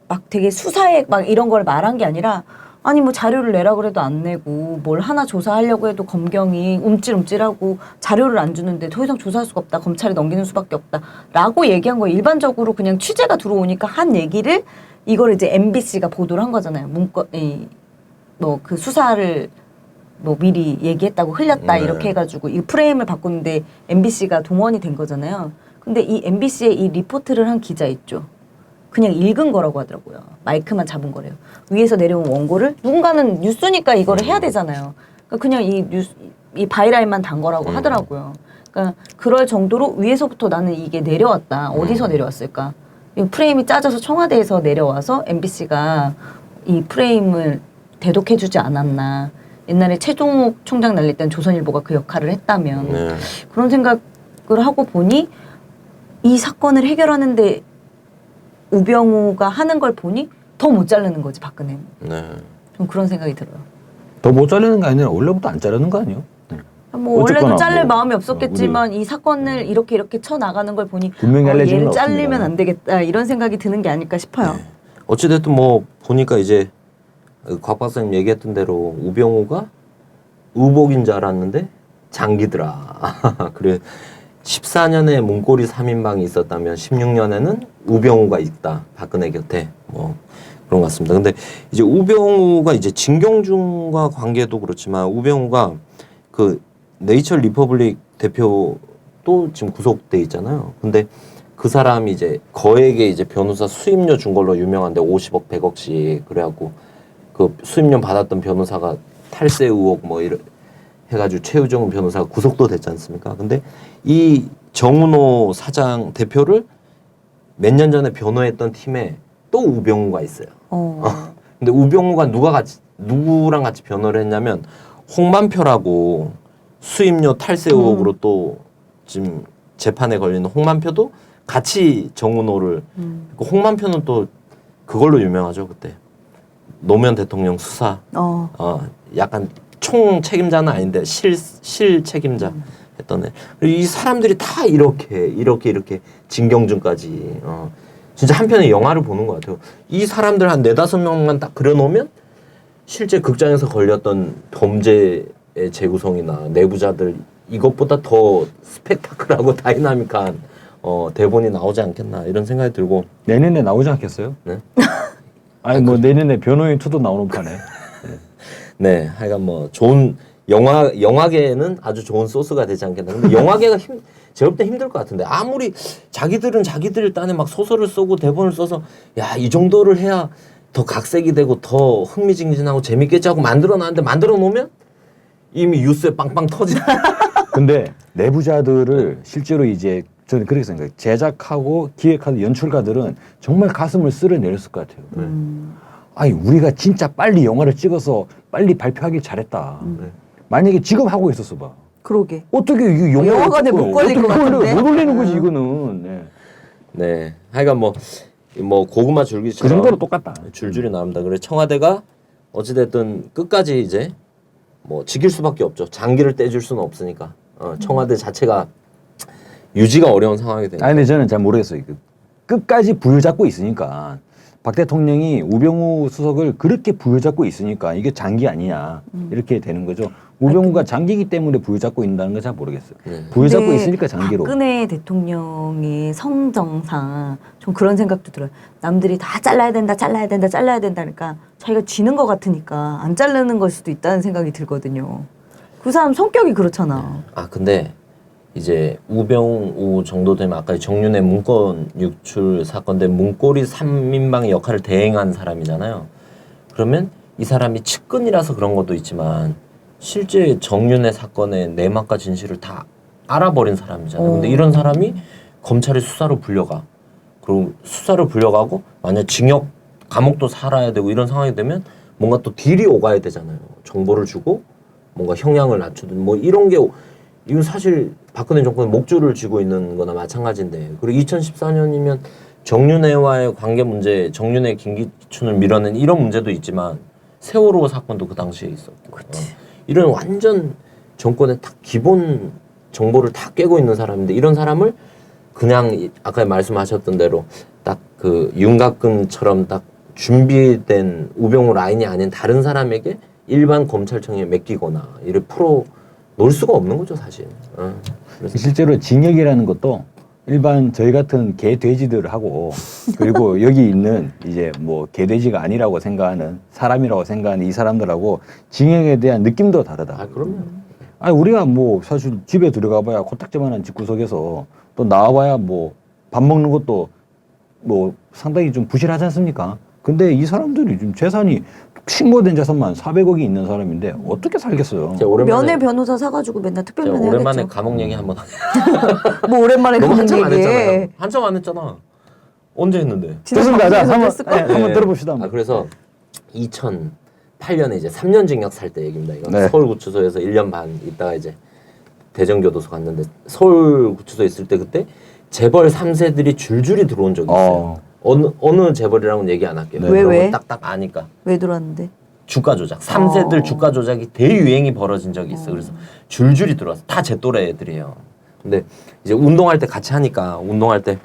막 되게 수사에 막 이런 걸 말한 게 아니라 아니 뭐 자료를 내라 그래도 안 내고 뭘 하나 조사하려고 해도 검경이 움찔움찔하고 자료를 안 주는데 더 이상 조사할 수가 없다. 검찰이 넘기는 수밖에 없다. 라고 얘기한 거예요. 일반적으로 그냥 취재가 들어오니까 한 얘기를 이걸 이제 MBC가 보도를 한 거잖아요. 그 수사를 미리 얘기했다고 흘렸다. 네. 이렇게 해가지고 이 프레임을 바꾸는데 MBC가 동원이 된 거잖아요. 근데 이 MBC의 이 리포트를 한 기자 있죠. 그냥 읽은 거라고 하더라고요. 마이크만 잡은 거래요. 위에서 내려온 원고를 누군가는 뉴스니까 이거를 해야 되잖아요. 그러니까 그냥 이 바이랄만 단 거라고 하더라고요. 그러니까 그럴 정도로 위에서부터 나는 이게 내려왔다. 어디서 내려왔을까? 이 프레임이 짜져서 청와대에서 내려와서 MBC가 이 프레임을 대독해주지 않았나. 옛날에 최종욱 총장 날릴 땐 조선일보가 그 역할을 했다면 네. 그런 생각을 하고 보니 이 사건을 해결하는데 우병우가 하는 걸 보니 더 못 자르는 거지, 박근혜는. 네. 좀 그런 생각이 들어요. 더 못 자르는 게 아니라 원래부터 안 자르는 거 아니에요? 네. 뭐 어쨌거나 원래도 자를 뭐, 마음이 없었겠지만 이 사건을 이렇게 쳐 나가는 걸 보니 분명히 알려지는 얘를 건 잘리면 없습니다. 안 되겠다 이런 생각이 드는 게 아닐까 싶어요. 어찌됐든 뭐 보니까 이제 곽 박사님 얘기했던 대로 우병우가 의복인 줄 알았는데 장기더라. 그래 14년에 문고리 3인방이 있었다면 16년에는 우병우가 있다. 박근혜 곁에 뭐 그런 것 같습니다. 근데 이제 우병우가 이제 진경준과 관계도 그렇지만 우병우가 그 네이처 리퍼블릭 대표도 지금 구속돼 있잖아요. 근데 그 사람이 이제 거액의 이제 변호사 수임료 준 걸로 유명한데 50억, 100억씩 그래갖고 그 수임료 받았던 변호사가 탈세 의혹 뭐 이런 해가지고 최우정 변호사가 구속도 됐지 않습니까? 근데 이 정은호 사장 대표를 몇 년 전에 변호했던 팀에 또 우병우가 있어요. 근데 우병우가 누구랑 같이 변호를 했냐면 홍만표라고 수임료 탈세 의혹으로 또 지금 재판에 걸리는 홍만표도 같이 정은호를 홍만표는 또 그걸로 유명하죠 그때 노무현 대통령 수사 약간 총 책임자는 아닌데 실 책임자 했던 애. 이 사람들이 다 이렇게 진경준까지 진짜 한편의 영화를 보는 것 같아요. 이 사람들 한 4-5명만 딱 그려놓으면 실제 극장에서 걸렸던 범죄의 재구성이나 내부자들 이것보다 더 스펙타클하고 다이나믹한 대본이 나오지 않겠나 이런 생각이 들고. 내년에 나오지 않겠어요? 네. 아니 뭐 내년에 변호인 2도 나오는 판에. 네, 하여간 뭐 좋은 영화계는 아주 좋은 소스가 되지 않겠나. 근데 영화계가 제가 볼 때 힘들 것 같은데 아무리 자기들은 자기들 딴에 막 소설을 쓰고 대본을 써서 야, 이 정도를 해야 더 각색이 되고 더 흥미진진하고 재밌겠지 하고 만들어놨는데 만들어 놓으면 이미 뉴스에 빵빵 터지는. 근데 내부자들을 실제로 이제 저는 그렇게 생각해요. 제작하고 기획하는 연출가들은 정말 가슴을 쓸어내렸을 것 같아요. 아니 우리가 진짜 빨리 영화를 찍어서 빨리 발표하길 잘했다. 만약에 지금 하고 있었어 봐. 그러게. 어떻게 이 영화관에 못 걸릴 것 같은데? 못 올리는 거지 이거는. 네. 네, 하여간 뭐 고구마 그 줄기처럼 정도로 똑같다. 줄줄이 나옵니다. 그래 청와대가 어찌됐든 끝까지 이제 뭐 지킬 수밖에 없죠. 장기를 떼줄 수는 없으니까 청와대 자체가 유지가 어려운 상황이 되니까. 아니 근데 저는 잘 모르겠어요. 끝까지 부여잡고 있으니까 박 대통령이 우병우 수석을 그렇게 부여잡고 있으니까 이게 장기 아니냐 이렇게 되는 거죠. 우병우가 장기이기 때문에 부여잡고 있다는 건 잘 모르겠어요. 부여잡고 근데 있으니까 장기로. 박근혜 대통령의 성정상 좀 그런 생각도 들어요. 남들이 다 잘라야 된다, 잘라야 된다, 잘라야 된다니까 자기가 쥐는 것 같으니까 안 자르는 걸 수도 있다는 생각이 들거든요. 그 사람 성격이 그렇잖아. 아 근데 이제 우병우 정도 되면 아까 정윤회 문건 유출 사건 때 문고리 3인방의 역할을 대행한 사람이잖아요. 그러면 이 사람이 측근이라서 그런 것도 있지만 실제 정윤회 사건의 내막과 진실을 다 알아버린 사람이잖아요. 근데 이런 사람이 검찰의 수사로 불려가. 그리고 수사로 불려가고 만약 징역 감옥도 살아야 되고 이런 상황이 되면 뭔가 또 딜이 오가야 되잖아요. 정보를 주고 뭔가 형량을 낮추든 뭐 이런 게 이건 사실 박근혜 정권은 목줄을 쥐고 있는 거나 마찬가지인데 그리고 2014년이면 정윤회와의 관계 문제, 정윤회 김기춘을 밀어낸 이런 문제도 있지만 세월호 사건도 그 당시에 있었고 이런 완전 정권의 딱 기본 정보를 다 깨고 있는 사람인데 이런 사람을 그냥 아까 말씀하셨던 대로 딱 그 윤곽근처럼 딱 준비된 우병우 라인이 아닌 다른 사람에게 일반 검찰청에 맡기거나 이를 풀어 놓을 수가 없는 거죠 사실. 그래서 실제로 징역이라는 것도 일반 저희 같은 개 돼지들하고 그리고 여기 있는 이제 뭐 개 돼지가 아니라고 생각하는 사람이라고 생각하는 이 사람들하고 징역에 대한 느낌도 다르다. 아 그럼요. 아니 우리가 뭐 사실 집에 들어가봐야 코딱지만한 집구석에서 또 나와봐야 뭐 밥 먹는 것도 뭐 상당히 좀 부실하지 않습니까? 근데 이 사람들이 지금 재산이 신고된 재산만 400억이 있는 사람인데 어떻게 살겠어요? 제가 오랜만에 면회 변호사 사가지고 맨날 제가 특별면회 오랜만에 하겠죠. 감옥 얘기 한번 뭐 오랜만에 너무 그런 한참 안 얘기해. 했잖아요. 한참 안 했잖아. 언제 했는데? 좋습니다. 자, 방송에서 한번, 했을 거야. 네, 한번 들어봅시다. 아 그래서 2008년에 이제 3년 징역 살 때 얘기입니다. 이건 네. 서울구치소에서 1년 반 있다가 이제 대전교도소 갔는데 서울구치소에 있을 때 그때 재벌 3세들이 줄줄이 들어온 적이 있어요. 어느 재벌이랑은 얘기 안 할게요. 네. 왜, 그런 거 왜? 딱딱 아니까. 왜 들어왔는데? 주가 조작. 3세들 주가 조작이 대유행이 벌어진 적이 있어. 그래서 줄줄이 들어왔어. 다 제 또래 애들이에요. 근데 이제 운동할 때 같이 하니까 운동할 때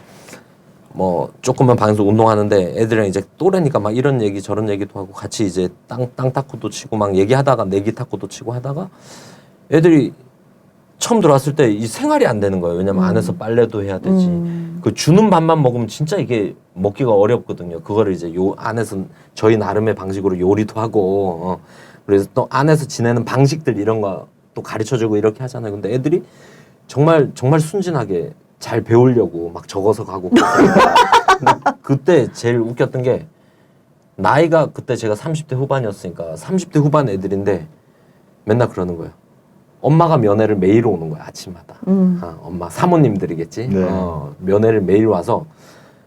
뭐 조금만 방에서 운동하는데 애들이랑 이제 또래니까 막 이런 얘기 저런 얘기도 하고 같이 이제 땅 탁구도 치고 막 얘기하다가 내기 탁구도 치고 하다가 애들이 처음 들어왔을 때 이 생활이 안 되는 거예요. 왜냐면 안에서 빨래도 해야 되지. 그 주는 밥만 먹으면 진짜 이게 먹기가 어렵거든요. 그거를 이제 요 안에서 저희 나름의 방식으로 요리도 하고 그래서 또 안에서 지내는 방식들 이런 거 또 가르쳐주고 이렇게 하잖아요. 근데 애들이 정말 순진하게 잘 배우려고 막 적어서 가고 그때 제일 웃겼던 게 나이가 그때 제가 30대 후반이었으니까 30대 후반 애들인데 맨날 그러는 거예요. 엄마가 면회를 매일 오는 거야 아침마다. 엄마 사모님들이겠지. 네. 면회를 매일 와서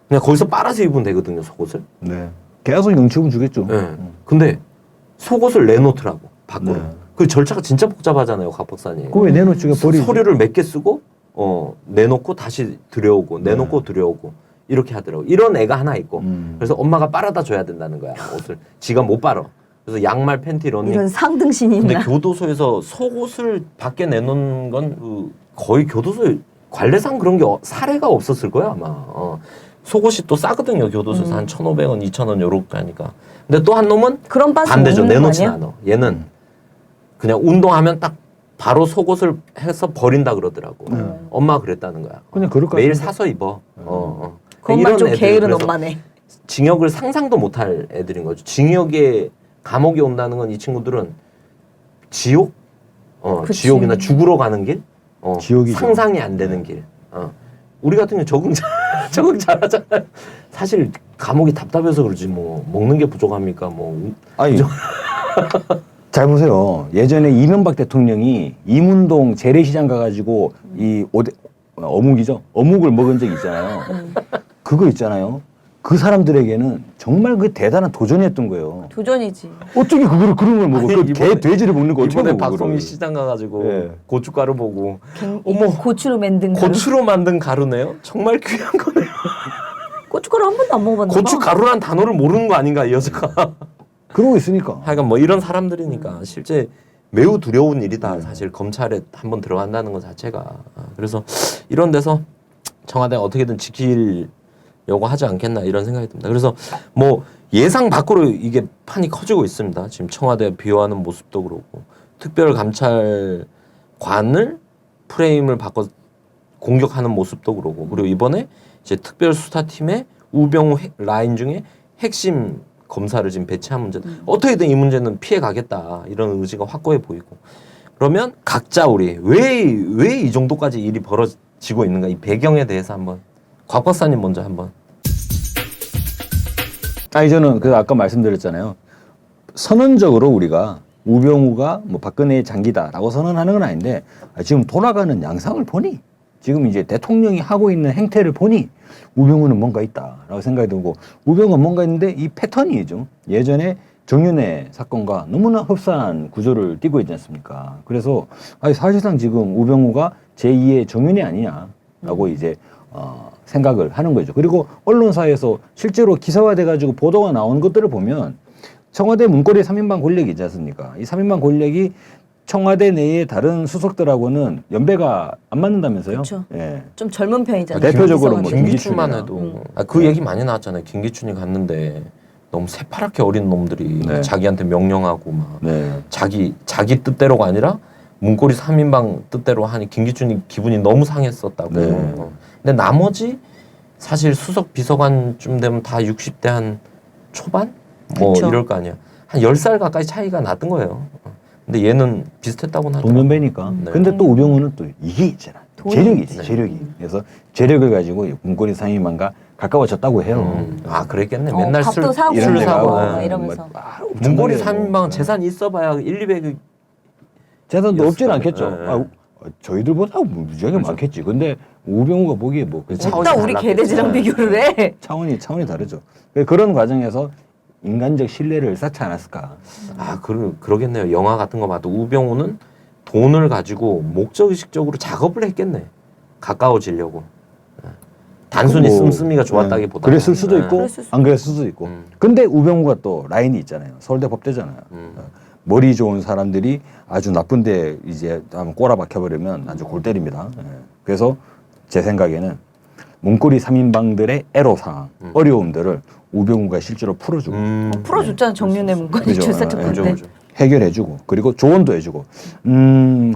그냥 거기서 빨아서 입으면 되거든요 속옷을. 네. 계속 영치금 주겠죠. 네. 근데 속옷을 내놓더라고 밖으로. 네. 그 절차가 진짜 복잡하잖아요 곽 박사님. 그거 왜 내놓지가 버리지? 서류를 몇 개 쓰고 내놓고 다시 들여오고 내놓고 들여오고 이렇게 하더라고. 이런 애가 하나 있고 그래서 엄마가 빨아다 줘야 된다는 거야 옷을. 지가 못 빨아. 그래서 양말 팬티 러닝. 이런 상등신이 근데 있나? 교도소에서 속옷을 밖에 내놓는 건 거의 교도소에 관례상 그런 게 사례가 없었을 거야 아마. 속옷이 또 싸거든요 교도소에서 한 1,500원, 2,000원 요렇게 하니까. 근데 또 한 놈은 그런 빤스 반대죠. 먹는 거 내놓진 아니야? 않아. 얘는 그냥 운동하면 딱 바로 속옷을 해서 버린다 그러더라고. 엄마가 그랬다는 거야. 그냥 그럴 것 매일 같은데. 사서 입어. 그것만 이런 좀 애들, 게으른 그래서 엄마네. 징역을 상상도 못할 애들인 거죠. 징역에 감옥에 온다는 건 이 친구들은 지옥, 그치. 지옥이나 죽으러 가는 길, 지옥이죠. 상상이 안 되는 길. 우리 같은 경우 적응 잘하잖아요. 사실 감옥이 답답해서 그러지 뭐 먹는 게 부족합니까? 뭐 아니 잘 보세요. 예전에 이명박 대통령이 이문동 재래시장 가가지고 이 어묵이죠. 어묵을 먹은 적이 있잖아요. 그거 있잖아요. 그 사람들에게는 정말 그 대단한 도전이었던 거예요. 도전이지. 어떻게 그걸 그런 걸 먹어? 아니, 그 개 돼지를 먹는 거 어떻게 이번에 먹어? 박소미 그거를. 시장 가가지고 예. 고춧가루 보고 어머 고추로 만든 가루. 고추로 만든 가루네요. 정말 귀한 거네요. 고춧가루 한 번도 안 먹어봤나 봐. 고춧가루란 단어를 모르는 거 아닌가 이 여자가. 그러고 있으니까. 하여간 뭐 이런 사람들이니까 실제 매우 두려운 일이다. 사실 검찰에 한번 들어간다는 것 자체가. 그래서 이런 데서 청와대가 어떻게든 지키려고 하지 않겠나 이런 생각이 듭니다. 그래서 뭐 예상 밖으로 이게 판이 커지고 있습니다. 지금 청와대 비호하는 모습도 그렇고 특별감찰관을 프레임을 바꿔 공격하는 모습도 그러고 그리고 이번에 이제 특별수사팀에 우병우 라인 중에 핵심 검사를 지금 배치한 문제. 어떻게든 이 문제는 피해 가겠다 이런 의지가 확고해 보이고. 그러면 각자 우리 왜 이 정도까지 일이 벌어지고 있는가 이 배경에 대해서 한번 곽 박사님 먼저 한번. 아니 저는 그 아까 말씀드렸잖아요. 선언적으로 우리가 우병우가 뭐 박근혜의 장기다라고 선언하는 건 아닌데 지금 돌아가는 양상을 보니 지금 이제 대통령이 하고 있는 행태를 보니 우병우는 뭔가 있다라고 생각이 들고 우병우가 뭔가 있는데 이 패턴이죠. 예전에 정윤회 사건과 너무나 흡사한 구조를 띠고 있지 않습니까? 그래서 아니 사실상 지금 우병우가 제2의 정윤회 아니냐라고 이제 생각을 하는 거죠. 그리고 언론사에서 실제로 기사화돼가지고 보도가 나오는 것들을 보면 청와대 문고리 3인방 권력이 있지 않습니까? 이 3인방 권력이 청와대 내의 다른 수석들하고는 연배가 안 맞는다면서요? 그렇죠. 예. 좀 젊은 편이잖아요. 대표적으로 뭐 김기성한테. 김기춘만 김기춘이나. 해도 그 얘기 많이 나왔잖아요. 김기춘이 갔는데 너무 새파랗게 어린 놈들이 네. 자기한테 명령하고 막 네. 자기 뜻대로가 아니라 문고리 3인방 뜻대로 하니 김기춘이 기분이 너무 상했었다고. 네. 근데 나머지 사실 수석 비서관쯤 되면 다 60대 한 초반? 뭐 그쵸. 이럴 거 아니야. 한 10살 가까이 차이가 났던 거예요. 근데 얘는 비슷했다고는 하더라고요. 동년배니까. 네. 근데 또 우병우는 또 이게 있잖아. 돈이 재력이 있지. 있어, 재력이. 그래서 재력을 가지고 문고리 3인방과 가까워졌다고 해요. 아 그랬겠네. 맨날 밥도 사고 이런 술 데가 사고. 막 예. 이러면서. 문고리 엄청나게 3인방 뭐, 재산 있어봐야 1, 200억 재산도 없진 였을 않겠죠. 거예요. 저희들보다 무지하게 많겠지. 근데 우병우가 보기에 뭐 차원이 딱 우리 달랐겠죠. 개돼지랑 비교를 해. 차원이 다르죠. 그런 과정에서 인간적 신뢰를 쌓지 않았을까. 아, 그러겠네요. 영화 같은 거 봐도 우병우는 돈을 가지고 목적의식적으로 작업을 했겠네. 가까워지려고. 단순히 뭐, 씀씀이가 좋았다기보다. 그랬을 수도 있고 그랬을 수도 안 그랬을 수도 있고. 근데 우병우가 또 라인이 있잖아요. 서울대 법대잖아요. 머리 좋은 사람들이 아주 나쁜데 이제 한번 꼬라박혀버리면 아주 골 때립니다. 예. 그래서 제 생각에는 문고리 3인방들의 애로사항, 어려움들을 우병우가 실제로 풀어주고 풀어줬잖아 정윤회 문건이 그죠. 출세특권 그죠, 때. 그죠. 해결해주고 그리고 조언도 해주고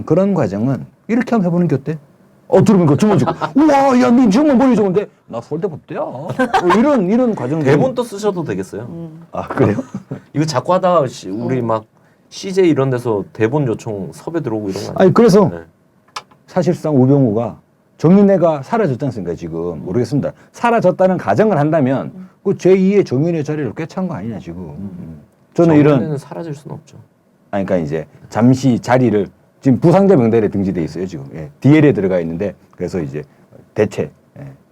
그런 과정은 이렇게 한번 해보는 게 어때? 들으면 주문 주고 우와 야니 정말 머리 좋은데 나 서울대 법대야 이런 과정 대본도 쓰셔도 되겠어요. 아 그래요? 이거 자꾸 하다가 우리 막 CJ 이런 데서 대본 요청 섭외 들어오고 이런 거 아니에요? 아니 그래서 네. 사실상 우병우가 정윤회가 사라졌지 않습니까 지금 모르겠습니다. 사라졌다는 가정을 한다면 그 제2의 정윤회 자리를 꿰찬 거 아니냐 지금. 저는 이런 정윤회는 사라질 수는 없죠. 아니, 그러니까 이제 잠시 자리를 지금 부상자 명단에 등재돼 있어요 지금. 예. DL에 들어가 있는데 그래서 이제 대체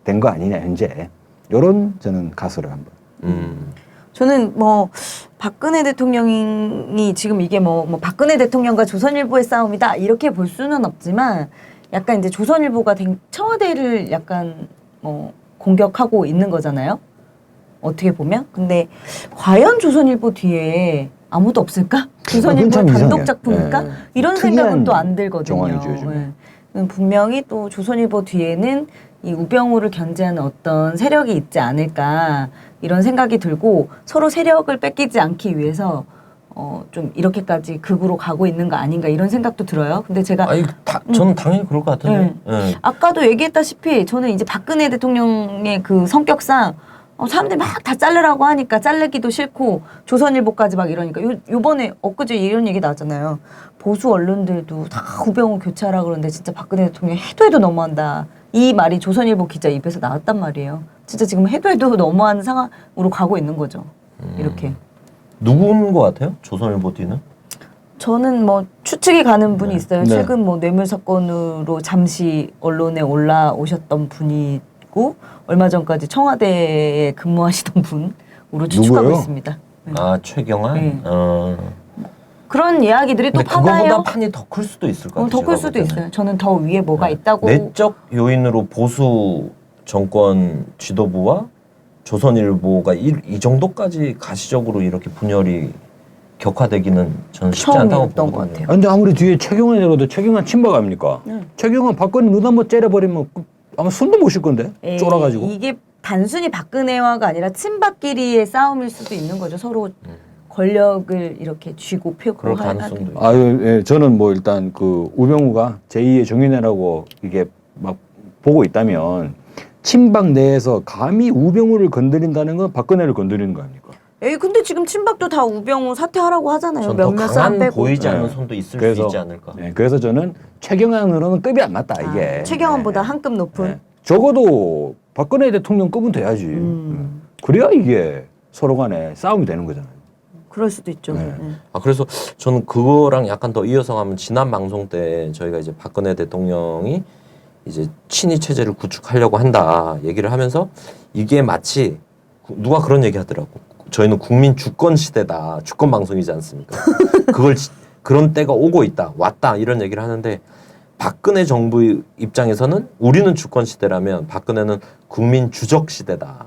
된 거 아니냐 현재. 요런 저는 가설을 한번. 저는 뭐 박근혜 대통령이 지금 이게 뭐 박근혜 대통령과 조선일보의 싸움이다 이렇게 볼 수는 없지만 약간 이제 조선일보가 청와대를 약간 뭐 공격하고 있는 거잖아요. 어떻게 보면. 근데 과연 조선일보 뒤에 아무도 없을까? 조선일보 참 단독 이상해요. 작품일까? 예. 이런 특이한 생각은 또 안 들거든요. 정황이죠, 요즘에. 예. 분명히 또 조선일보 뒤에는 이 우병우를 견제하는 어떤 세력이 있지 않을까 이런 생각이 들고 서로 세력을 뺏기지 않기 위해서 좀 이렇게까지 극으로 가고 있는 거 아닌가 이런 생각도 들어요. 근데 제가 아니, 저는 당연히 그럴 것 같은데. 예. 아까도 얘기했다시피 저는 이제 박근혜 대통령의 그 성격상 사람들이 막 다 자르라고 하니까 자르기도 싫고 조선일보까지 막 이러니까 요번에 엊그제 이런 얘기 나왔잖아요. 보수 언론들도 다 우병우 교체하라 그러는데 진짜 박근혜 대통령 해도 너무한다. 이 말이 조선일보 기자 입에서 나왔단 말이에요. 진짜 지금 해도 너무한 상황으로 가고 있는 거죠. 이렇게. 누군 것 같아요? 조선일보 뒤는? 저는 뭐 추측이 가는 분이 있어요. 네. 최근 뭐 뇌물 사건으로 잠시 언론에 올라오셨던 분이고 얼마 전까지 청와대에 근무하시던 분으로 추측하고 누구예요? 있습니다. 네. 아, 최경환? 네. 어. 그런 이야기들이 또 근데 그거보다 파다요. 판이 더 클 수도 있을 것 같아요. 더 클 제가 수도 볼 때는. 있어요. 저는 더 위에 뭐가 있다고. 내적 요인으로 보수 정권 지도부와 조선일보가 이 정도까지 가시적으로 이렇게 분열이 격화되기는 저는 쉽지 않다고 처음이었던 것 보거든요. 같아요. 근데 아무리 뒤에 최경환이라도 최경환 친박 아닙니까? 최경환 박근혜 눈 한번 째려버리면 아마 숨도 못 쉴 건데 에이, 쫄아가지고. 이게 단순히 박근혜와가 아니라 친박끼리의 싸움일 수도 있는 거죠. 서로 권력을 이렇게 쥐고 펴고 그럴 하는. 가능성도 있고. 아유, 예, 저는 뭐 일단 그 우병우가 제2의 정윤회라고 이게 막 보고 있다면 친박 내에서 감히 우병우를 건드린다는 건 박근혜를 건드리는 거 아닙니까? 에이 근데 지금 친박도 다 우병우 사퇴하라고 하잖아요. 전 더 몇몇 사람 강한 빼고. 보이지 않는 네. 손도 있을 그래서- 수 있지 않을까. 예, 그래서 저는 최경환으로는 급이 안 맞다 이게. 아, 최경환보다 예. 한 급 높은. 예. 적어도 박근혜 대통령급은 돼야지. 그래야 이게 서로 간에 싸움이 되는 거잖아요. 그럴 수도 있죠. 네. 아, 그래서 저는 그거랑 약간 더 이어서 가면 지난 방송 때 저희가 이제 박근혜 대통령이 이제 친위 체제를 구축하려고 한다 얘기를 하면서 이게 마치 누가 그런 얘기 하더라고. 저희는 국민 주권 시대다. 주권 방송이지 않습니까? 그런 때가 오고 있다. 왔다. 이런 얘기를 하는데 박근혜 정부 입장에서는 우리는 주권 시대라면 박근혜는 국민 주적 시대다.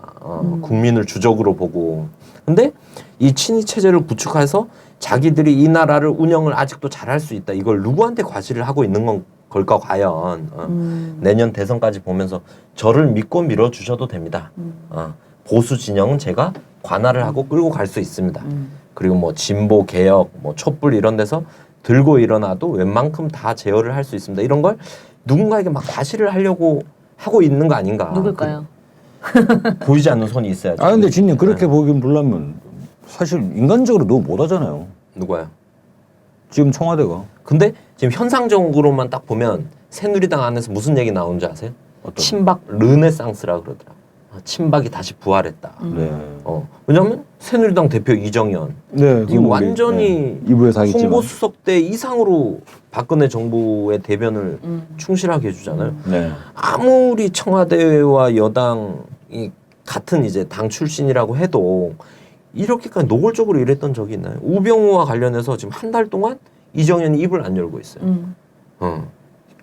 국민을 주적으로 보고. 근데 이 친위 체제를 구축해서 자기들이 이 나라를 운영을 아직도 잘할 수 있다. 이걸 누구한테 과시를 하고 있는 걸까 과연. 내년 대선까지 보면서 저를 믿고 밀어주셔도 됩니다. 보수 진영은 제가 관할을 하고 끌고 갈 수 있습니다. 그리고 뭐 진보 개혁, 뭐 촛불 이런 데서 들고 일어나도 웬만큼 다 제어를 할 수 있습니다. 이런 걸 누군가에게 막 과시를 하려고 하고 있는 거 아닌가? 누굴까요? 보이지 않는 손이 있어야죠. 아 근데 진님 그렇게 보긴 보려면 사실 인간적으로 너무 못하잖아요. 누가요? 지금 청와대가. 근데 지금 현상적으로만 딱 보면 새누리당 안에서 무슨 얘기 나오는지 아세요? 친박 르네상스라 그러더라. 친박이 다시 부활했다. 네. 왜냐하면 새누리당 대표 이정현 네. 이거 완전히 이부에 사겠지만. 홍보수석 때 이상으로 박근혜 정부의 대변을 충실하게 해주잖아요. 네. 아무리 청와대와 여당이 같은 이제 당 출신이라고 해도 이렇게까지 노골적으로 일했던 적이 있나요? 우병우와 관련해서 지금 한 달 동안 이정현이 입을 안 열고 있어요.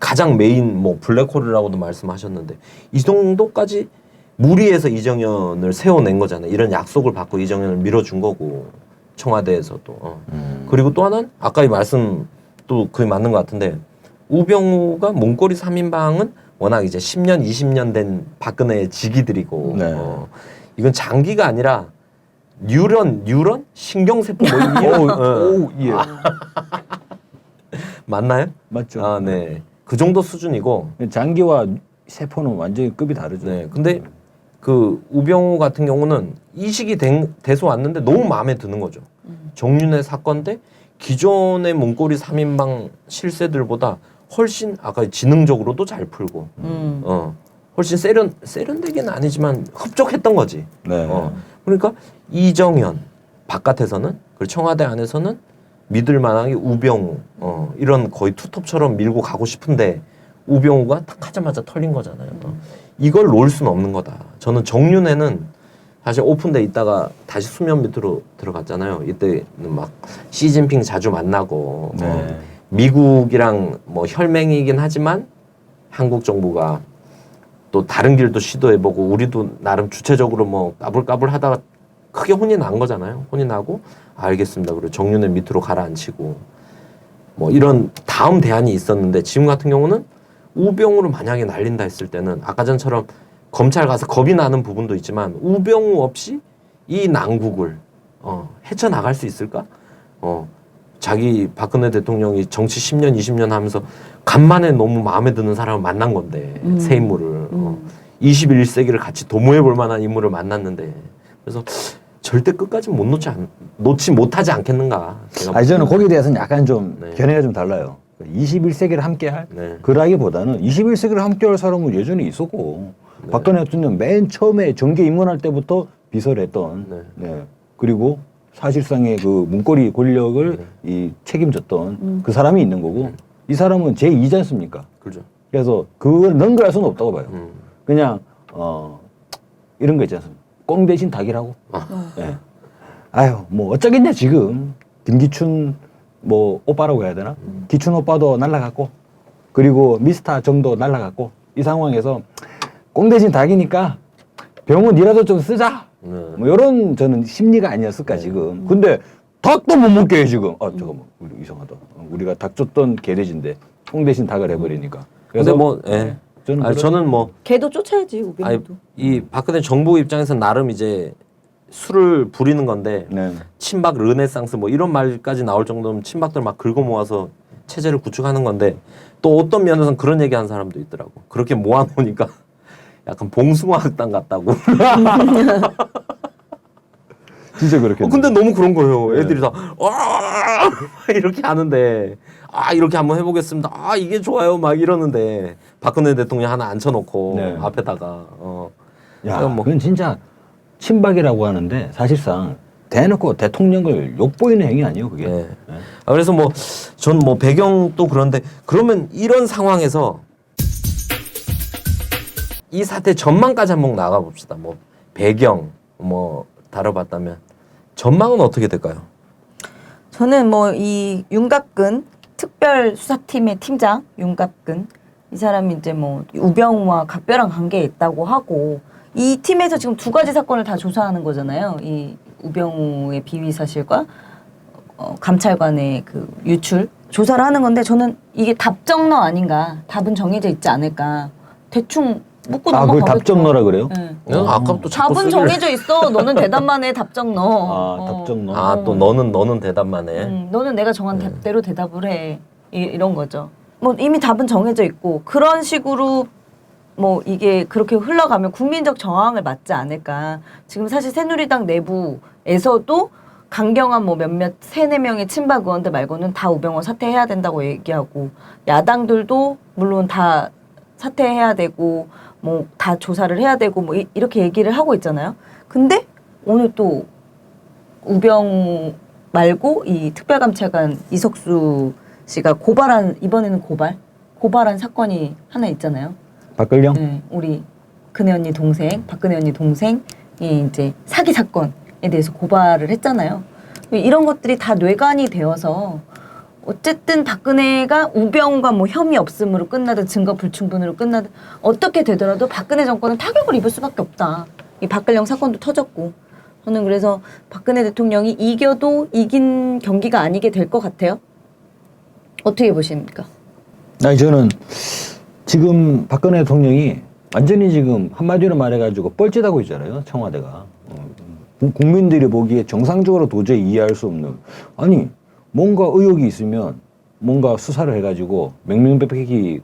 가장 메인 뭐 블랙홀이라고도 말씀하셨는데 이 정도까지 무리해서 이정현을 세워낸 거잖아요. 이런 약속을 받고 이정현을 밀어준 거고 청와대에서도. 그리고 또 하나는 아까 이 말씀 또 그게 맞는 것 같은데 우병우가 문고리 3인방은 워낙 이제 10년, 20년 된 박근혜의 직위들이고 네. 이건 장기가 아니라 뉴런? 신경세포 뭐 이런 오, 예. 맞나요? 맞죠. 아, 네. 그 정도 수준이고 장기와 세포는 완전히 급이 다르죠. 네. 근데 그 우병우 같은 경우는 이식이 돼서 왔는데 너무 마음에 드는 거죠. 정윤회 사건 때 기존의 문고리 3인방 실세들보다 훨씬 아까 지능적으로도 잘 풀고 훨씬 세련되기는 아니지만 흡족했던 거지. 네. 그러니까 이정현 바깥에서는 그리고 청와대 안에서는 믿을 만하게 우병우 이런 거의 투톱처럼 밀고 가고 싶은데 우병우가 딱 하자마자 털린 거잖아요. 이걸 놓을 수는 없는 거다. 저는 정윤회는 사실 오픈돼 있다가 다시 수면 밑으로 들어갔잖아요. 이때는 막 시진핑 자주 만나고 네. 미국이랑 뭐 혈맹이긴 하지만 한국 정부가 또 다른 길도 시도해보고 우리도 나름 주체적으로 뭐 까불까불 하다가 크게 혼이 난 거잖아요. 혼이 나고 알겠습니다. 그리고 정윤회 밑으로 가라앉히고 뭐 이런 다음 대안이 있었는데 지금 같은 경우는 우병우를 만약에 날린다 했을 때는 아까 전처럼 검찰 가서 겁이 나는 부분도 있지만 우병우 없이 이 난국을 헤쳐나갈 수 있을까? 자기 박근혜 대통령이 정치 10년, 20년 하면서 간만에 너무 마음에 드는 사람을 만난 건데 새 인물을 21세기를 같이 도모해 볼 만한 인물을 만났는데 그래서 절대 끝까지 놓지 못하지 않겠는가. 아니 저는 거기에 대해서는 약간 좀 네. 견해가 좀 달라요. 21세기를 함께할 네. 그라기보다는 21세기를 함께할 사람은 예전에 있었고 박근혜 대통령 맨 처음에 정계 입문할 때부터 비서를 했던 네. 그리고 사실상의 그 문고리 권력을 이 책임졌던 그 사람이 있는 거고 이 사람은 제2지 않습니까? 그렇죠. 그래서 그걸 능가할 수는 없다고 봐요. 그냥 이런 거 있지 않습니까? 꽁 대신 닭이라고. 예. 아유 뭐 어쩌겠냐 지금 김기춘 뭐 오빠라고 해야 되나? 기춘 오빠도 날라갔고 그리고 미스터 정도 날라갔고 이 상황에서 꽁 대신 닭이니까 병원이라도 좀 쓰자. 뭐 이런 저는 심리가 아니었을까 지금. 근데 닭도 못 먹게 해 지금. 아 잠깐만 우리 이상하다. 우리가 닭 줬던 개돼지인데 꽁 대신 닭을 해버리니까. 근데 뭐 예. 저는 뭐 걔도 쫓아야지 우병우도. 이 박근혜 정부 입장에서 나름 이제 술을 부리는 건데 네. 친박 르네상스 뭐 이런 말까지 나올 정도면 친박들 막 긁어 모아서 체제를 구축하는 건데 또 어떤 면에서는 그런 얘기하는 사람도 있더라고. 그렇게 모아놓으니까 약간 봉숭아 학당 같다고. 진짜 그렇게. 근데 너무 그런 거예요. 애들이 다 이렇게 하는데 이렇게 한번 해보겠습니다. 이게 좋아요. 막 이러는데 박근혜 대통령 하나 앉혀놓고 네. 앞에다가 야, 뭐. 그건 진짜 친박이라고 하는데 사실상 대놓고 대통령을 욕보이는 행위 아니에요, 그게. 네. 그래서 뭐 전 뭐 배경도 그런데 그러면 이런 상황에서 이 사태 전망까지 한번 나가봅시다. 뭐 배경 뭐 다뤄봤다면 전망은 어떻게 될까요? 저는 뭐 이 윤갑근 특별수사팀의 팀장 윤갑근 이 사람이 이제 뭐 우병우와 각별한 관계에 있다고 하고 이 팀에서 지금 두 가지 사건을 다 조사하는 거잖아요. 이 우병우의 비위 사실과 감찰관의 그 유출 조사를 하는 건데 저는 이게 답정너 아닌가 답은 정해져 있지 않을까 대충 묻고 그걸 넘어가겠죠. 답정너라 그래요? 네. 아까부터 자꾸 답은 쓰길래. 정해져 있어. 너는 대답만 해. 답정너. 답정너. 또 너는 대답만 해. 너는 내가 정한 답대로 대답을 해. 이런 거죠. 뭐 이미 답은 정해져 있고 그런 식으로 뭐 이게 그렇게 흘러가면 국민적 저항을 맞지 않을까. 지금 사실 새누리당 내부에서도 강경한 뭐 몇몇 3-4명의 친박 의원들 말고는 다 우병우 사퇴해야 된다고 얘기하고 야당들도 물론 다 사퇴해야 되고 뭐 다 조사를 해야 되고 뭐 이렇게 얘기를 하고 있잖아요. 근데 오늘 또 우병우 말고 이 특별감찰관 이석수 씨가 이번에는 고발한 사건이 하나 있잖아요. 박근령? 네, 우리 박근혜 언니 동생이 이제 사기 사건에 대해서 고발을 했잖아요. 이런 것들이 다 뇌관이 되어서 어쨌든 박근혜가 우병우가 뭐 혐의 없음으로 끝나든 증거 불충분으로 끝나든 어떻게 되더라도 박근혜 정권은 타격을 입을 수밖에 없다. 이 박근령 사건도 터졌고 저는 그래서 박근혜 대통령이 이겨도 이긴 경기가 아니게 될 것 같아요. 어떻게 보십니까? 아니 저는 지금 박근혜 대통령이 완전히 지금 한마디로 말해가지고 뻘짓하고 있잖아요. 청와대가. 국민들이 보기에 정상적으로 도저히 이해할 수 없는 아니 뭔가 의혹이 있으면 뭔가 수사를 해가지고 명명백백히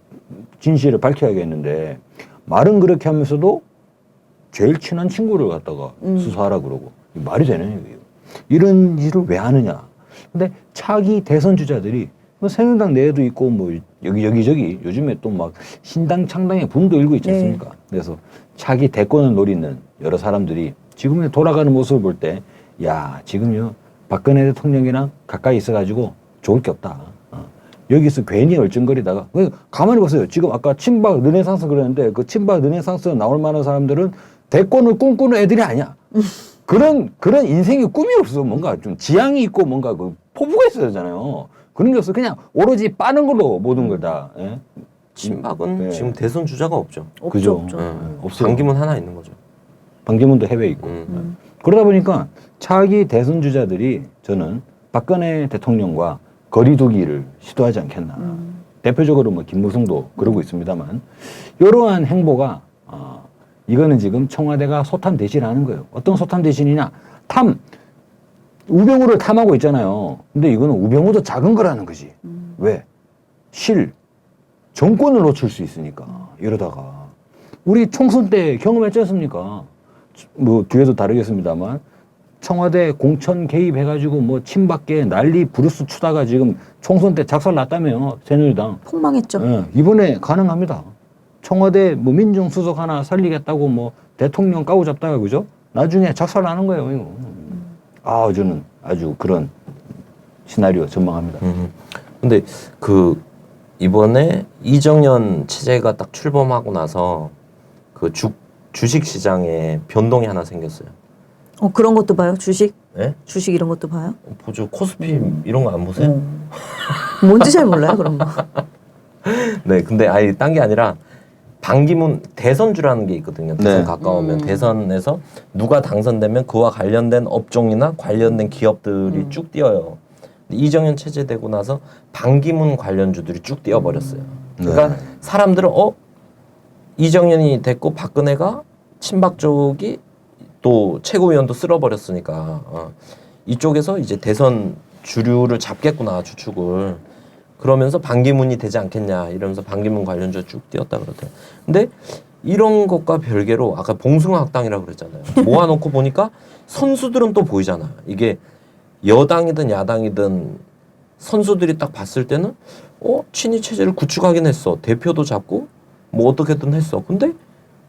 진실을 밝혀야겠는데 말은 그렇게 하면서도 제일 친한 친구를 갖다가 수사하라 그러고 말이 되는 얘기예요. 이런 일을 왜 하느냐. 근데 차기 대선 주자들이 뭐 새누리당 내에도 있고 뭐 여기저기 요즘에 또 막 신당 창당의 붐도 일고 있지 않습니까? 네. 그래서 차기 대권을 노리는 여러 사람들이 지금 돌아가는 모습을 볼 때 야 지금요 박근혜 대통령이랑 가까이 있어가지고 좋을 게 없다. 여기서 괜히 얼쩡거리다가 가만히 보세요. 지금 아까 친박 르네상스 그랬는데 그 친박 르네상스 나올 만한 사람들은 대권을 꿈꾸는 애들이 아니야. 그런 인생의 꿈이 없어. 뭔가 좀 지향이 있고 뭔가 그 포부가 있어야 되잖아요. 그런 게 없어. 그냥 오로지 빠는 걸로 모든 걸 다. 예? 친박은 네. 지금 대선 주자가 없죠. 그죠. 없어요. 반기문 하나 있는 거죠. 반기문도 해외에 있고. 그러다 보니까 차기 대선 주자들이 저는 박근혜 대통령과 거리두기를 시도하지 않겠나. 대표적으로 뭐 김무성도 그러고 있습니다만 이러한 행보가 이거는 지금 청와대가 소탐 대신하는 거예요. 어떤 소탐 대신이냐? 우병우를 탐하고 있잖아요. 근데 이거는 우병우도 작은 거라는 거지. 왜? 정권을 놓칠 수 있으니까. 이러다가. 우리 총선 때 경험했지 않습니까? 뭐 뒤에도 다르겠습니다만 청와대 공천 개입해가지고 뭐 친박계 난리 부르스 추다가 지금 총선 때 작살 났다며요. 새누리당. 폭망했죠. 예, 이번에 가능합니다. 청와대 뭐 민정수석 하나 살리겠다고 뭐 대통령 까고 잡다가 그죠? 나중에 작살 나는 거예요. 이거. 아, 저는 아주 그런 시나리오 전망합니다. 근데 그 이번에 이정년 체제가 딱 출범하고 나서 그 주식 시장에 변동이 하나 생겼어요. 그런 것도 봐요? 주식? 예? 주식 이런 것도 봐요? 보죠. 코스피 이런 거 안 보세요? 뭔지 잘 몰라요, 그런 거. 네, 근데 아니 딴 게 아니라 반기문 대선주라는 게 있거든요. 대선 네. 가까우면 대선에서 누가 당선되면 그와 관련된 업종이나 관련된 기업들이 쭉 뛰어요. 근데 이정년 체제되고 나서 반기문 관련주들이 쭉 뛰어버렸어요. 그러니까 사람들은 이정년이 됐고 박근혜가 친박 쪽이 또 최고위원도 쓸어버렸으니까 이쪽에서 이제 대선 주류를 잡겠구나 주축을. 그러면서 반기문이 되지 않겠냐 이러면서 반기문 관련주 쭉 뛰었다 그러더라고요. 근데 이런 것과 별개로 아까 봉숭아 학당이라고 그랬잖아요. 모아놓고 보니까 선수들은 또 보이잖아. 이게 여당이든 야당이든 선수들이 딱 봤을 때는 친이 체제를 구축하긴 했어. 대표도 잡고 뭐 어떻게든 했어. 근데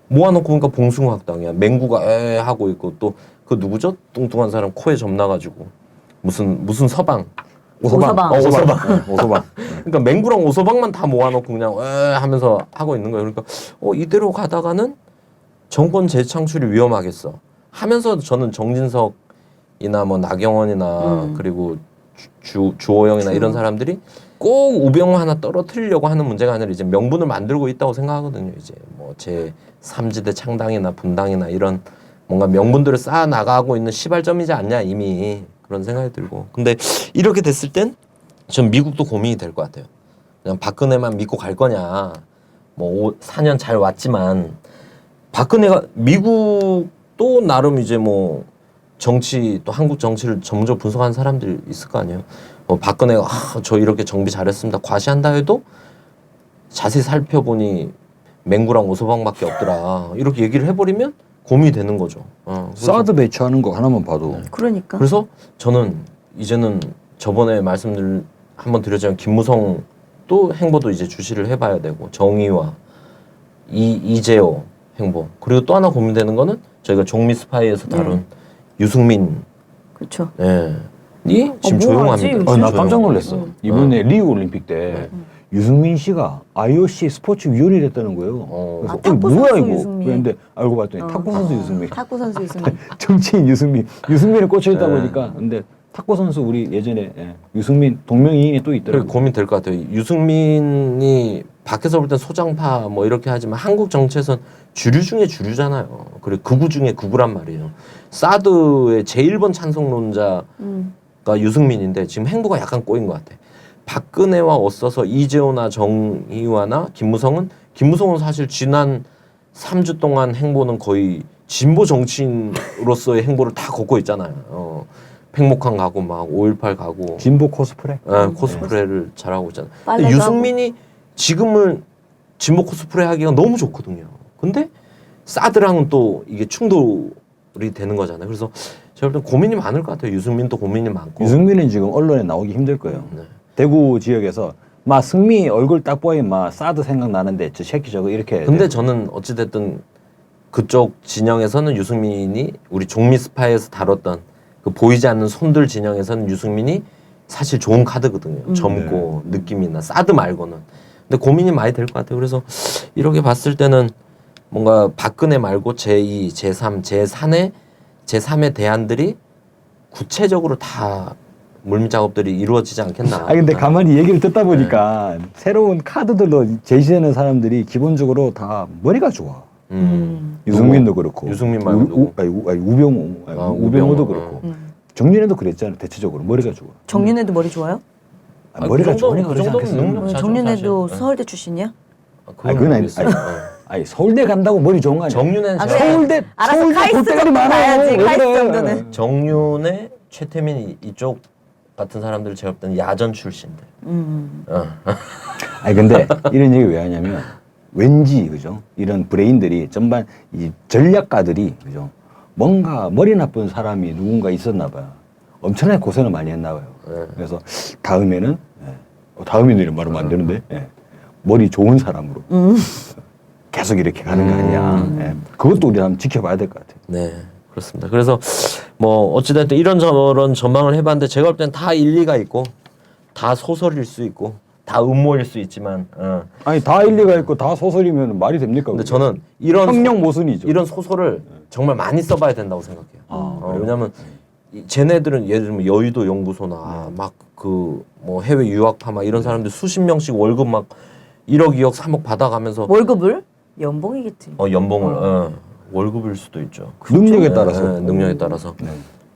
모아놓고 보니까 봉숭아 학당이야. 맹구가 에 하고 있고 또 그 누구죠? 뚱뚱한 사람 코에 점 나가지고 무슨 서방. 오서방. 오소방. 그러니까 맹구랑 오서방만 다 모아놓고 그냥 에 하면서 하고 있는 거예요. 그러니까 이대로 가다가는 정권 재창출이 위험하겠어 하면서 저는 정진석이나 뭐 나경원이나 그리고 주호영이나 이런 사람들이 꼭 우병우 하나 떨어뜨리려고 하는 문제가 아니라 이제 명분을 만들고 있다고 생각하거든요. 이제 뭐 제 3지대 창당이나 분당이나 이런 뭔가 명분들을 쌓아 나가고 있는 시발점이지 않냐 이미 그런 생각이 들고. 근데 이렇게 됐을 땐 전 미국도 고민이 될 것 같아요. 그냥 박근혜만 믿고 갈 거냐. 뭐 4년 잘 왔지만 박근혜가 미국도 나름 이제 뭐 정치 또 한국 정치를 점점 분석하는 사람들이 있을 거 아니에요. 박근혜가 저 이렇게 정비 잘했습니다. 과시한다 해도 자세히 살펴보니 맹구랑 오서방밖에 없더라. 이렇게 얘기를 해버리면 고민이 되는 거죠. 사드 배치하는 거 하나만 봐도. 그러니까. 그래서 저는 이제는 저번에 말씀들 한번 드렸지만 김무성도 행보도 이제 주시를 해봐야 되고 정의와 이재호 행보 그리고 또 하나 고민되는 거는 저희가 종미 스파이에서 다룬 유승민 그렇죠. 이 지금 뭐하지, 조용합니다. 나 깜짝 놀랐어. 이번에 리우 올림픽 때 유승민 씨가 IOC 스포츠 위원이 됐다는 거예요. 그래서 탁구 뭐야 선수 이거? 유승민. 그런데 알고 봤더니 탁구 선수 유승민. 탁구 선수 유승민. 정치인 유승민에 꽂혀 있다 보니까 근데 탁구 선수 우리 예전에 유승민 동명이인이 또 그래 있더라고요. 고민될 것 같아요. 유승민이 밖에서 볼 땐 소장파 뭐 이렇게 하지만 한국 정치에선 주류 중에 주류잖아요. 그리고 극우 중에 극우란 말이에요. 사드의 제1번 찬성론자가 유승민인데 지금 행보가 약간 꼬인 것 같아. 박근혜와 엇서서 이재호나 정의화나 김무성은 사실 지난 3주 동안 행보는 거의 진보 정치인으로서의 행보를 다 걷고 있잖아요. 팽목항 가고 막 5.18 가고 진보 코스프레? 코스프레를 잘하고 있잖아요. 빨래도 근데 유승민이 지금은 진보 코스프레 하기가 너무 좋거든요. 근데 사드랑은 또 이게 충돌이 되는 거잖아요. 그래서 제가 볼 때 고민이 많을 것 같아요. 유승민도 고민이 많고. 유승민은 지금 언론에 나오기 힘들 거예요. 네. 대구 지역에서 막 승미 얼굴 딱 보이면 막 사드 생각나는데 저 새끼 저거 이렇게 근데 저는 어찌됐든 그쪽 진영에서는 유승민이 우리 종미 스파이에서 다뤘던 그 보이지 않는 손들 진영에서는 유승민이 사실 좋은 카드거든요. 젊고 느낌이나 사드 말고는. 근데 고민이 많이 될 것 같아요. 그래서 이렇게 봤을 때는 뭔가 박근혜 말고 제2, 제3, 제3의 대안들이 구체적으로 다 물밑 작업들이 이루어지지 않겠나. 근데 가만히 얘기를 듣다 보니까 새로운 카드들로 제시되는 사람들이 기본적으로 다 머리가 좋아. 유승민도 그렇고 유승민 말고 누구? 우병우 우병우도 우병우. 그렇고 정윤회도 그랬잖아. 대체적으로 머리가 좋아. 정윤회도 머리 좋아요? 머리가 그 정도- 좋으니까 그 그러지 정도면 않겠어? 능력 자죠, 정윤회도 사실. 서울대 출신이야? 그건 아니, 아니 서울대 간다고 머리 좋은 거 아니야? 정윤회는 아, 제가 그래. 서울대 알아서 서울대 카이스트 굴대가리 정도 많아요. 가야지, 왜 카이스트 그래? 정도는. 정윤회 최태민 이쪽 같은 사람들 제가 볼 때는 야전 출신들. 아니 근데 이런 얘기 왜 하냐면 왠지 그죠? 이런 브레인들이 전반 이 전략가들이 그죠? 뭔가 머리 나쁜 사람이 누군가 있었나 봐요. 엄청나게 고생을 많이 했나 봐요. 그래서 다음에는 다음에는 이런 말하면 안 되는데 머리 좋은 사람으로 계속 이렇게 가는 거 아니야. 그것도 우리 한번 지켜봐야 될 것 같아요. 네, 그렇습니다. 그래서 뭐 어찌됐든 이런저런 전망을 해봤는데 제가 볼 때는 다 일리가 있고 다 소설일 수 있고 다 음모일 수 있지만 아니 다 일리가 있고 다 소설이면 말이 됩니까? 근데 그게? 저는 이런 형용 모순이죠. 이런 소설을 정말 많이 써봐야 된다고 생각해요. 왜냐하면 쟤네들은 예를 들면 여의도 연구소나 막 그 뭐 해외 유학파 막 이런 사람들 수십 명씩 월급 막 1억, 2억, 3억 받아가면서 월급을? 연봉이겠지. 연봉을 월급일 수도 있죠. 능력에 따라서. 능력에 따라서. 네.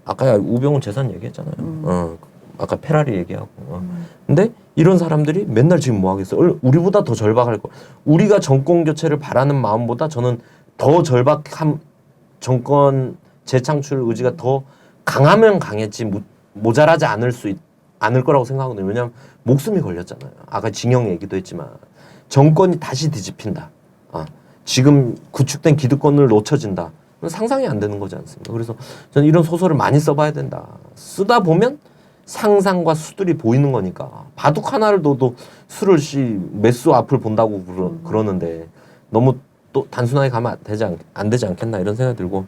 아까 우병우 재산 얘기했잖아요. 아까 페라리 얘기하고. 근데 이런 사람들이 맨날 지금 뭐 하겠어? 우리보다 더 절박할 거. 우리가 정권 교체를 바라는 마음보다 저는 더 절박한 정권 재창출 의지가 더 강하면 강했지 모자라지 않을 거라고 생각하거든요. 왜냐하면 목숨이 걸렸잖아요. 아까 징용 얘기도 했지만 정권이 다시 뒤집힌다. 지금 구축된 기득권을 놓쳐진다. 상상이 안 되는 거지 않습니까? 그래서 저는 이런 소설을 많이 써봐야 된다. 쓰다 보면 상상과 수들이 보이는 거니까 바둑 하나를 둬도 수를 몇 수 앞을 본다고 그러는데 너무 또 단순하게 가면 안 되지 않겠나 이런 생각이 들고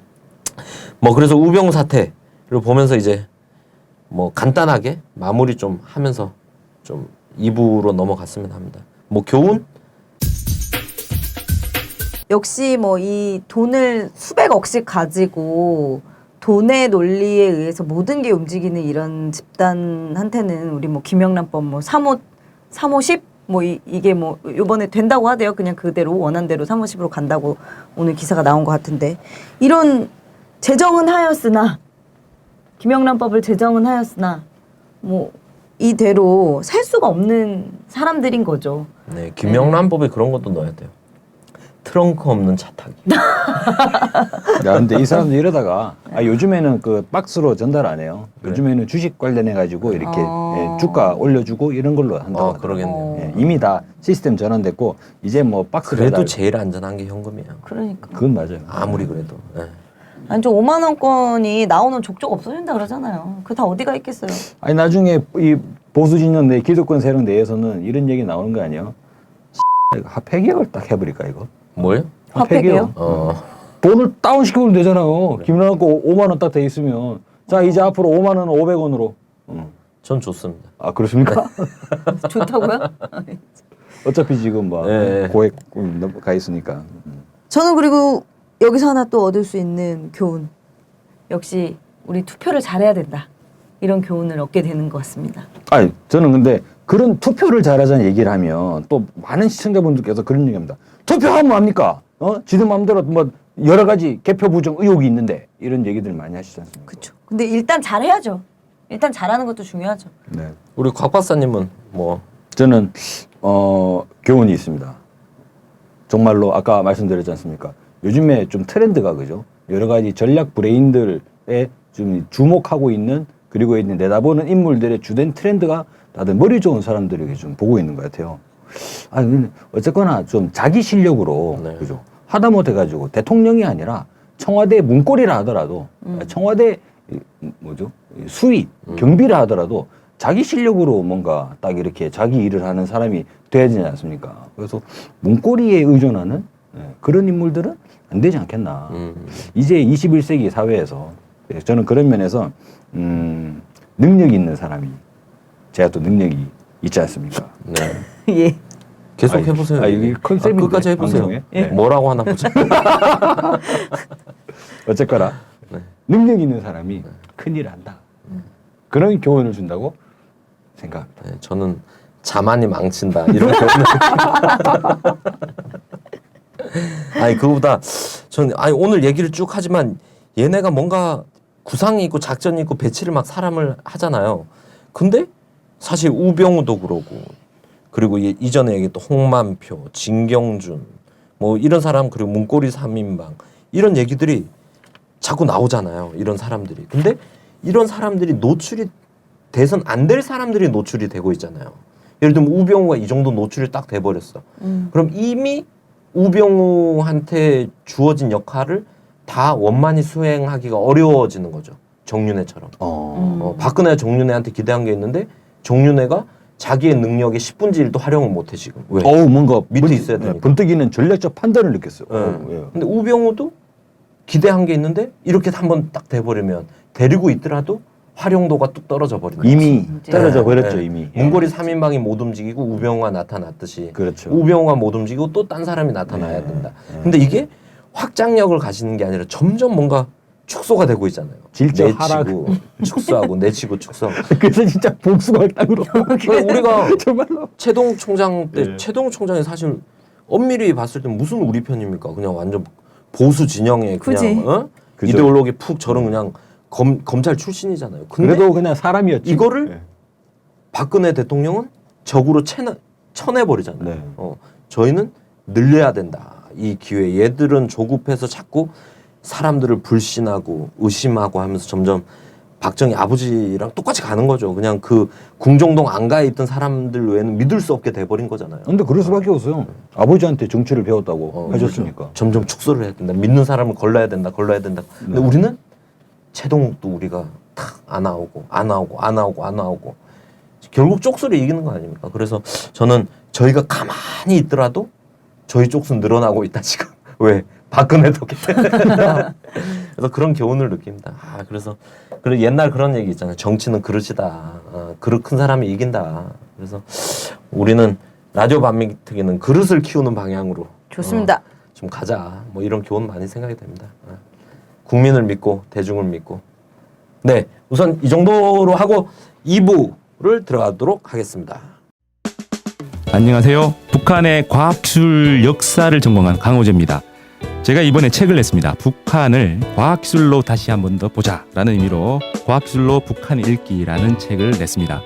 뭐 그래서 우병우 사태를 보면서 이제 뭐 간단하게 마무리 좀 하면서 좀 2부로 넘어갔으면 합니다. 뭐 교훈? 역시 뭐 이 돈을 수백억씩 가지고 돈의 논리에 의해서 모든 게 움직이는 이런 집단한테는 우리 뭐 김영란법 뭐 3호 10 뭐 이게 뭐 이번에 된다고 하대요. 그냥 그대로 원한 대로 3호 10으로 간다고 오늘 기사가 나온 것 같은데 이런 제정은 하였으나 김영란법을 제정은 하였으나 뭐 이대로 살 수가 없는 사람들인 거죠. 네, 김영란법에 그런 것도 넣어야 돼요. 트렁크 없는 차 타기. 야, 근데 이 사람들 이러다가 요즘에는 그 박스로 전달 안 해요. 요즘에는 주식 관련해 가지고 이렇게 주가 올려주고 이런 걸로 한다고 하더라고요. 그러겠네요. 이미 다 시스템 전환됐고 이제 뭐 박스 그래도 배달 제일 안전한 게 현금이에요. 그러니까. 그건 맞아요. 아무리 그래도. 네. 아니 좀 5만 원권이 나오는 족족 없어진다 그러잖아요. 그 다 어디가 있겠어요. 아니 나중에 이 보수 진영 내 기득권 세력 내에서는 이런 얘기 나오는 거 아니에요? 이거 폐기업을 딱 해버릴까 이거? 뭐예요? 화폐계요? 돈을 다운시키면 되잖아요. 김연아 거 5만 원 딱 돼 있으면 자 이제 앞으로 5만 원은 500원으로. 전 좋습니다. 아 그렇습니까? 좋다고요? 어차피 지금 뭐 네. 고액 가 있으니까. 저는 그리고 여기서 하나 또 얻을 수 있는 교훈. 역시 우리 투표를 잘해야 된다. 이런 교훈을 얻게 되는 것 같습니다. 아니 저는 근데 그런 투표를 잘하자는 얘기를 하면 또 많은 시청자분들께서 그런 얘기합니다. 투표하면 합니까? 지들 마음대로 뭐 여러 가지 개표 부정 의혹이 있는데 이런 얘기들 많이 하시지 않습니까? 그렇죠. 근데 일단 잘해야죠. 일단 잘하는 것도 중요하죠. 네. 우리 곽 박사님은 뭐 저는 교훈이 있습니다. 정말로 아까 말씀드렸지 않습니까? 요즘에 좀 트렌드가 그죠? 여러 가지 전략 브레인들에 좀 주목하고 있는 그리고 있는 내다보는 인물들의 주된 트렌드가 다들 머리 좋은 사람들에게 좀 보고 있는 것 같아요. 어쨌거나 좀 자기 실력으로 네. 그죠? 하다못해 가지고 대통령이 아니라 청와대 문고리라 하더라도 청와대 수위 경비라 하더라도 자기 실력으로 뭔가 딱 이렇게 자기 일을 하는 사람이 돼야 되지 않습니까? 그래서 문고리에 의존하는 그런 인물들은 안 되지 않겠나. 이제 21세기 사회에서 저는 그런 면에서 능력이 있는 사람이 제가 또 능력이 있지 않습니까? 네. 예. 계속 해보세요. 이게 컨셉인데, 끝까지 해보세요. 방송에? 네. 뭐라고 하나 보자. 어쨌거나 네. 능력 있는 사람이 큰일을 한다. 그런 교훈을 준다고 생각합니다. 네, 저는 자만이 망친다 이런 표현을. 아니 그거보다 저는 오늘 얘기를 쭉 하지만 얘네가 뭔가 구상이 있고 작전이 있고 배치를 막 사람을 하잖아요. 근데 사실 우병우도 그러고 그리고 이전에 얘기했던 홍만표, 진경준 뭐 이런 사람 그리고 문고리 3인방 이런 얘기들이 자꾸 나오잖아요. 이런 사람들이. 근데 이런 사람들이 노출이 돼선 안 될 사람들이 노출이 되고 있잖아요. 예를 들면 우병우가 이 정도 노출이 딱 돼버렸어. 그럼 이미 우병우한테 주어진 역할을 다 원만히 수행하기가 어려워지는 거죠. 정윤회처럼. 박근혜가 정윤회한테 기대한 게 있는데 정윤회가 자기의 능력의 10분의 1도 활용을 못해 지금. 왜? 뭔가 밑에 있어야 되니까. 번뜩이는 전략적 판단을 느꼈어요. 예. 근데 우병우도 기대한 게 있는데 이렇게 한번 딱 돼버리면 데리고 있더라도 활용도가 뚝 떨어져 버린다. 이미 떨어져 예, 버렸죠. 예. 이미. 문고리 3인방이 못 움직이고 우병우가 나타났듯이 그렇죠. 우병우가 못 움직이고 또 딴 사람이 나타나야 네. 된다. 근데 이게 확장력을 가지는 게 아니라 점점 뭔가 축소가 되고 있잖아요. 질적 내치고 축소하고 내치고 축소하고. 그래서 진짜 복수가 땅으로. 우리가 정말로. 최동 총장 때 네. 최동 총장이 사실 엄밀히 봤을 때 무슨 우리 편입니까? 그냥 완전 보수 진영의 그지. 그냥 어? 그죠. 이데올로기 푹 저런 그냥 검찰 출신이잖아요. 근데 그래도 그냥 사람이었지. 이거를 네. 박근혜 대통령은 적으로 쳐내버리잖아요. 네. 저희는 늘려야 된다. 이 기회. 얘들은 조급해서 자꾸 사람들을 불신하고 의심하고 하면서 점점 박정희 아버지랑 똑같이 가는 거죠. 그냥 그 궁정동 안가에 있던 사람들 외에는 믿을 수 없게 돼버린 거잖아요. 근데 그럴 수밖에 없어요. 아버지한테 정치를 배웠다고 하셨으니까. 그렇죠. 점점 축소를 해야 된다. 믿는 사람을 걸러야 된다. 걸러야 된다. 근데 네. 우리는 최동욱도 우리가 탁 안 나오고 결국 쪽수를 이기는 거 아닙니까? 그래서 저는 저희가 가만히 있더라도 저희 쪽수는 늘어나고 있다 지금. 왜? 박근혜 덕에. 그래서 그런 교훈을 느낍니다. 그래서 옛날 그런 얘기 있잖아요. 정치는 그릇이다. 그릇 큰 사람이 이긴다. 그래서 우리는 라디오 반민특위는 그릇을 키우는 방향으로 좋습니다. 좀 가자. 뭐 이런 교훈 많이 생각이 됩니다. 국민을 믿고 대중을 믿고. 네, 우선 이 정도로 하고 2부를 들어가도록 하겠습니다. 안녕하세요. 북한의 과학기술 역사를 전공한 강호재입니다. 제가 이번에 책을 냈습니다. 북한을 과학기술로 다시 한 번 더 보자라는 의미로 과학기술로 북한 읽기라는 책을 냈습니다.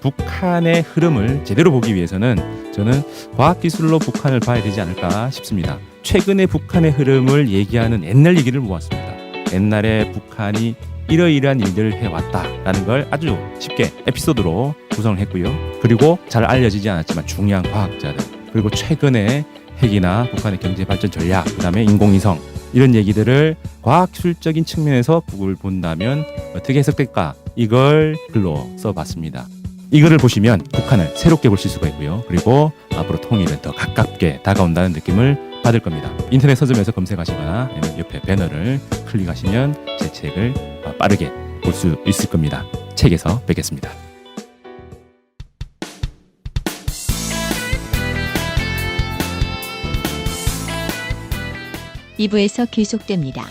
북한의 흐름을 제대로 보기 위해서는 저는 과학기술로 북한을 봐야 되지 않을까 싶습니다. 최근에 북한의 흐름을 얘기하는 옛날 얘기를 모았습니다. 옛날에 북한이 이러이러한 일들을 해왔다라는 걸 아주 쉽게 에피소드로 구성을 했고요. 그리고 잘 알려지지 않았지만 중요한 과학자들, 그리고 최근에 핵이나 북한의 경제발전 전략, 그 다음에 인공위성 이런 얘기들을 과학기술적인 측면에서 북을 본다면 어떻게 해석될까? 이걸 글로 써봤습니다. 이 글을 보시면 북한을 새롭게 보실 수가 있고요. 그리고 앞으로 통일은 더 가깝게 다가온다는 느낌을 받을 겁니다. 인터넷 서점에서 검색하시거나 아니면 옆에 배너를 클릭하시면 제 책을 빠르게 볼 수 있을 겁니다. 책에서 뵙겠습니다. 2부에서 계속됩니다.